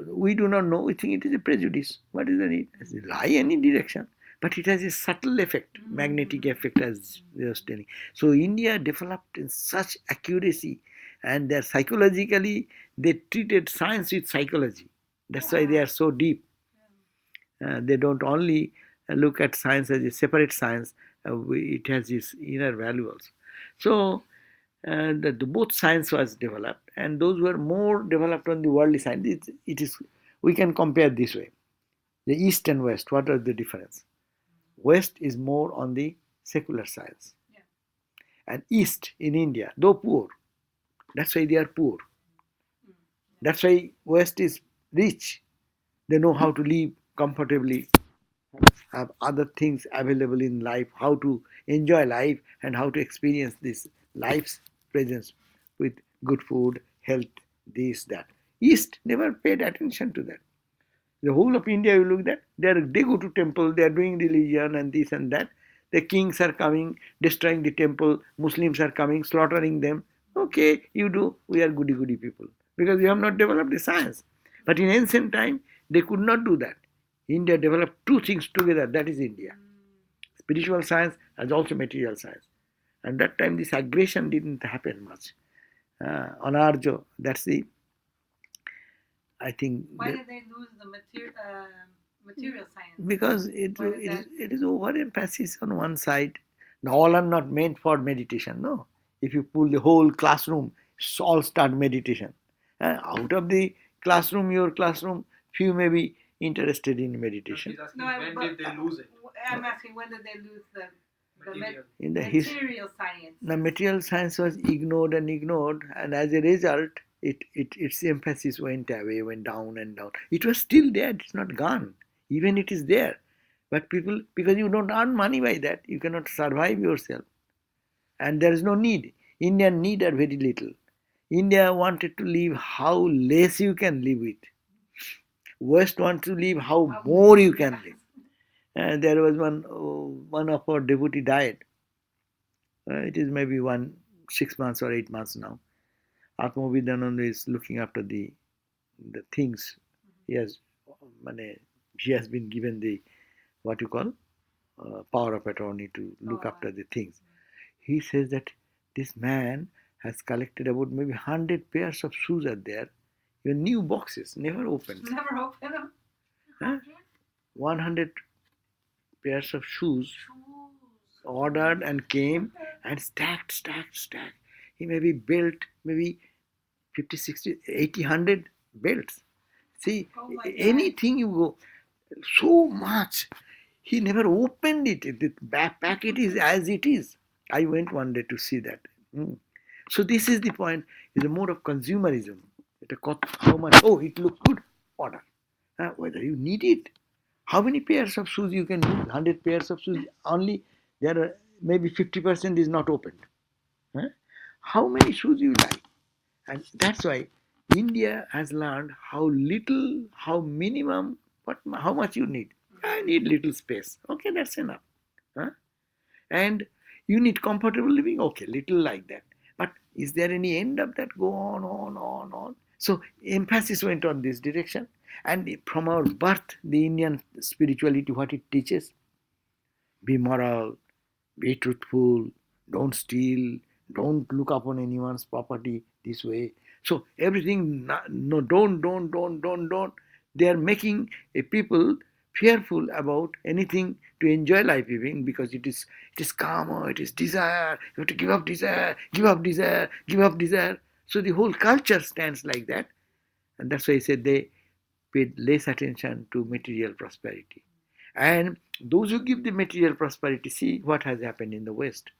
we do not know. We think it is a prejudice. What is the need? It's a lie any direction. But it has a subtle effect, magnetic effect, as we were telling. So India developed in such accuracy, and they psychologically they treated science with psychology. That's why they are so deep. They don't only look at science as a separate science. It has its inner value also. So both science was developed, and those were more developed on the worldly science. It is we can compare this way: the East and West. What are the difference? West is more on the secular science, and East in India, though poor, that's why they are poor. That's why West is rich. They know how to live comfortably, have other things available in life, how to enjoy life and how to experience this life's presence with good food, health, this, that. East never paid attention to that. The whole of India, you look at, they go to temple, they are doing religion and this and that. The kings are coming, destroying the temple, Muslims are coming, slaughtering them. Okay, you do, we are goody people. Because we have not developed the science. But in ancient time, they could not do that. India developed two things together, that is India. Spiritual science as also material science. And that time this aggression didn't happen much. Anarjo, that's the, I think. Why did they lose the material science? Because it is overemphasis on one side. Now, all are not meant for meditation, no. If you pull the whole classroom, all start meditation. Out of the classroom, your classroom, few may be interested in meditation. When did they lose it? I'm asking, when did they lose the In the material science? The material science was ignored, and as a result, its emphasis went away, went down and down. It was still there, it's not gone. Even it is there. But people, because you don't earn money by that, you cannot survive yourself. And there is no need. Indian need are very little. India wanted to live how less you can live with. West wants to live how more you can live. And there was one of our devotee died. It is maybe 6 months or 8 months now. Atma Vedanta is looking after the things. He has been given the what you call power of attorney to look after the things. He says that this man has collected about maybe 100 pairs of shoes are there, even new boxes, never opened. Never open them. Huh? 100 pairs of shoes ordered and came and stacked. He maybe built maybe 50, 60, 80, 100 belts. See, anything you go, so much. He never opened it. The packet is as it is. I went one day to see that. So this is the point. It's a mode of consumerism. How much? Oh, it looks good. Order. Whether you need it. How many pairs of shoes you can use? 100 pairs of shoes. Only there are maybe 50% is not opened. How many shoes you like? And that's why India has learned how little, how minimum, how much you need. I need little space. Okay, that's enough. And you need comfortable living. Okay, little like that. But is there any end of that? Go on. So emphasis went on this direction. And from our birth, the Indian spirituality, what it teaches, be moral, be truthful, don't steal, don't look upon anyone's property this way. So everything, no, don't. They are making a people fearful about anything to enjoy life even, because it is karma, it is desire. You have to give up desire. So the whole culture stands like that. And that's why I said they paid less attention to material prosperity. And those who give the material prosperity, see what has happened in the West.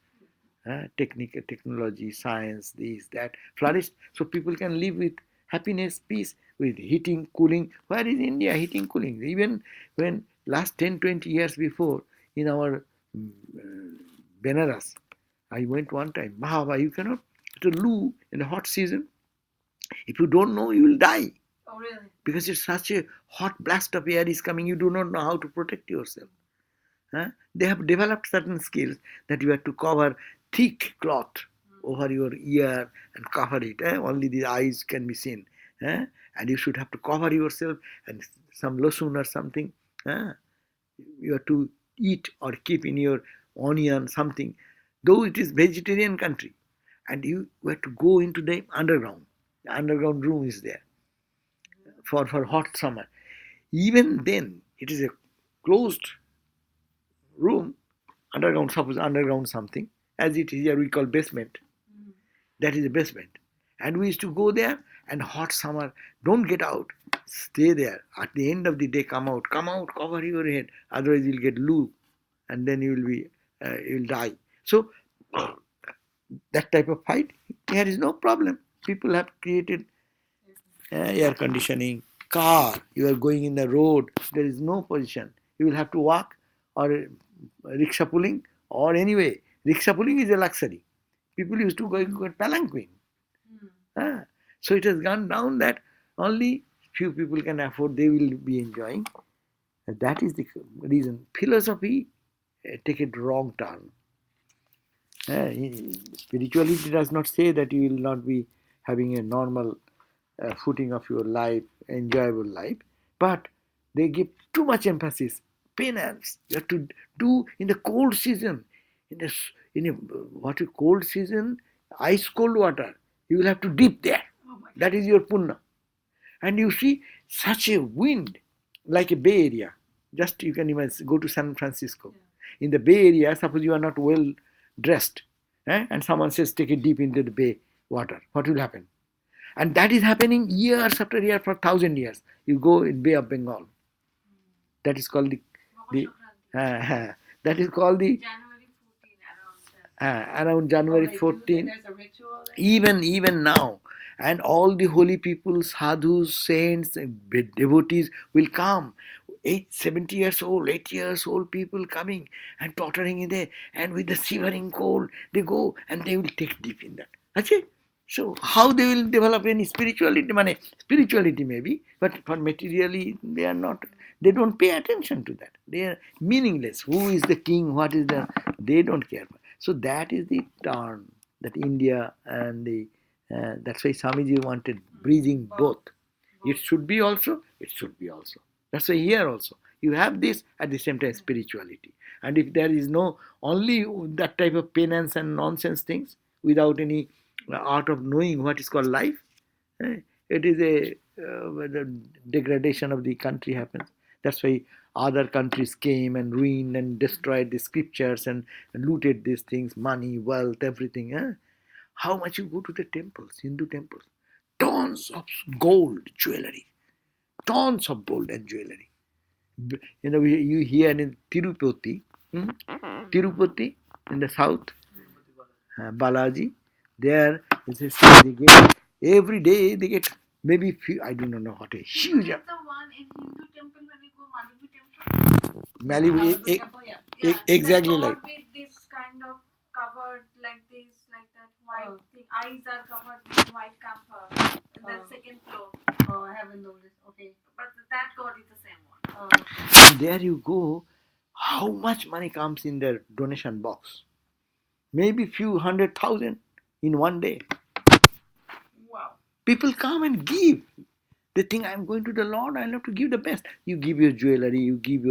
Technology, science, this, that, flourished. So people can live with happiness, peace, with heating, cooling. Where is India heating, cooling? Even when last 10, 20 years before, in our Benaras, I went one time. Baba, you cannot, to loo in the hot season. If you don't know, you will die. Oh, really? Because it's such a hot blast of air is coming, you do not know how to protect yourself. They have developed certain skills that you have to cover thick cloth over your ear and cover it. Only the eyes can be seen. And you should have to cover yourself and some lotion or something. You have to eat or keep in your onion something. Though it is vegetarian country. And you have to go into the underground. The underground room is there for hot summer. Even then, it is a closed room, underground, suppose underground something, as it is here we call basement. That is a basement. And we used to go there, and hot summer, don't get out, stay there. At the end of the day, come out, cover your head, otherwise you'll get loo, and then you'll die. So that type of fight, there is no problem. People have created air conditioning, car, you are going in the road, there is no position. You will have to walk or rickshaw pulling, or anyway, rickshaw pulling is a luxury. People used to go palanquin. So it has gone down that only few people can afford, they will be enjoying. And that is the reason. Philosophy take a wrong turn. Spirituality does not say that you will not be having a normal footing of your life, enjoyable life, but they give too much emphasis. Penance you have to do in the cold season, in a cold season, ice cold water. You will have to dip there. That is your punya. And you see such a wind, like a Bay Area. Just you can imagine, go to San Francisco. In the Bay Area, suppose you are not well dressed, and someone says take a dip into the bay water. What will happen? And that is happening years after year for 1,000 years. You go in Bay of Bengal. That is called the that is called the January 14 around around January 14. There's a ritual. Even now, and all the holy people, sadhus, saints, devotees will come. 70 years old, 80 years old people coming and tottering in there, and with the shivering cold, they go and they will take dip in that. That's it. So how they will develop any spirituality? Spirituality maybe, but for materially they are not. They don't pay attention to that. They are meaningless. Who is the king? What is the? They don't care. So that is the turn that India and the. That's why Swamiji wanted bridging both. It should be also. It should be also. That's why here also you have this at the same time spirituality. And if there is no only that type of penance and nonsense things without any art of knowing what is called life, it is the degradation of the country happens. That's why other countries came and ruined and destroyed the scriptures and looted these things, money, wealth, everything. How much you go to the temples, Hindu temples, tons of gold jewelry, tons of gold and jewelry. You hear in Tirupati, Tirupati in the south, Balaji, there they get every day they get maybe few, I do not know what a huge. That's the one in Hindu temple when you go Malibu temple. Malibu, exactly like. With this kind of covered like this, like that white thing. Eyes are covered with white camphor. That second floor. Oh, I haven't noticed. Okay. But that god is the same one. And there you go. How much money comes in their donation box? Maybe few 100,000 in one day. Wow. People come and give. They think I'm going to the Lord. I love to give the best. You give your jewelry. You give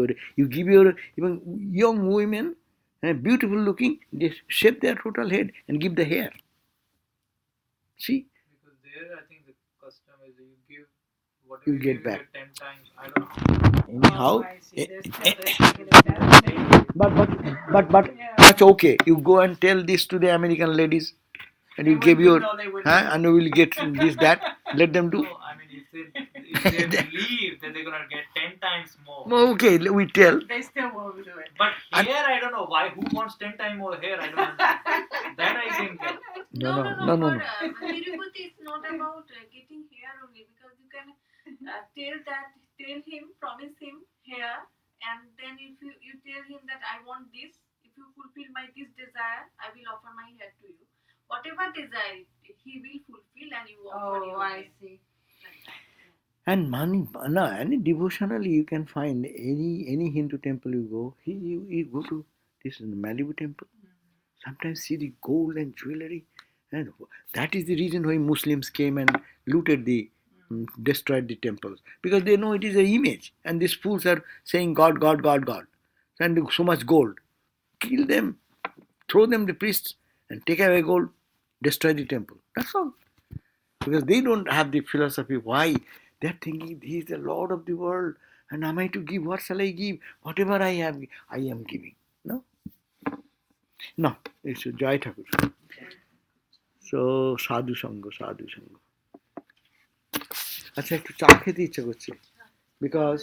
your even young women, beautiful looking. They shave their total head and give the hair. See. Because there, I think the custom is you give whatever You get back. 10 times. I don't know. Anyhow, I see. They're still taking it that way. that's okay. You go and tell this to the American ladies, and you give your, and you will get this that. Let them do. No, I mean, if they believe that they're gonna get 10 times more. Okay, we tell. They still won't do it. But here, I don't know why. Who wants 10 times more hair? I don't understand. That I can get. No. Tirupati is not about getting hair only, because you can tell him, promise him hair, and then if you tell him that I want this, if you fulfill my this desire, I will offer my hair to you. Whatever desire he will fulfill, and you offer you. Oh, I see. And money, any devotionally you can find any Hindu temple you go. You go to this Malibu temple. Sometimes see the gold and jewelry, and that is the reason why Muslims came and looted destroyed the temples, because they know it is an image, and these fools are saying God, God, God, God, and so much gold. Kill them, throw them the priests, and take away gold, destroy the temple. That's all. Because they don't have the philosophy why. They're thinking he is the Lord of the world, and am I to give? What shall I give? Whatever I have, I am giving. No, it's Jai Thakur. So sadhu sangha. আচ্ছা একটু চা খেতে ইচ্ছা করছে, because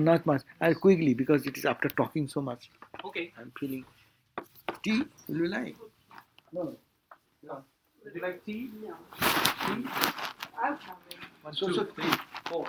not much. I'll quickly, because it is after talking so much. Okay. I'm feeling. Tea? Will you like? No. Would you like tea? No. Tea? I'll come in. 1, 2, 3, 4.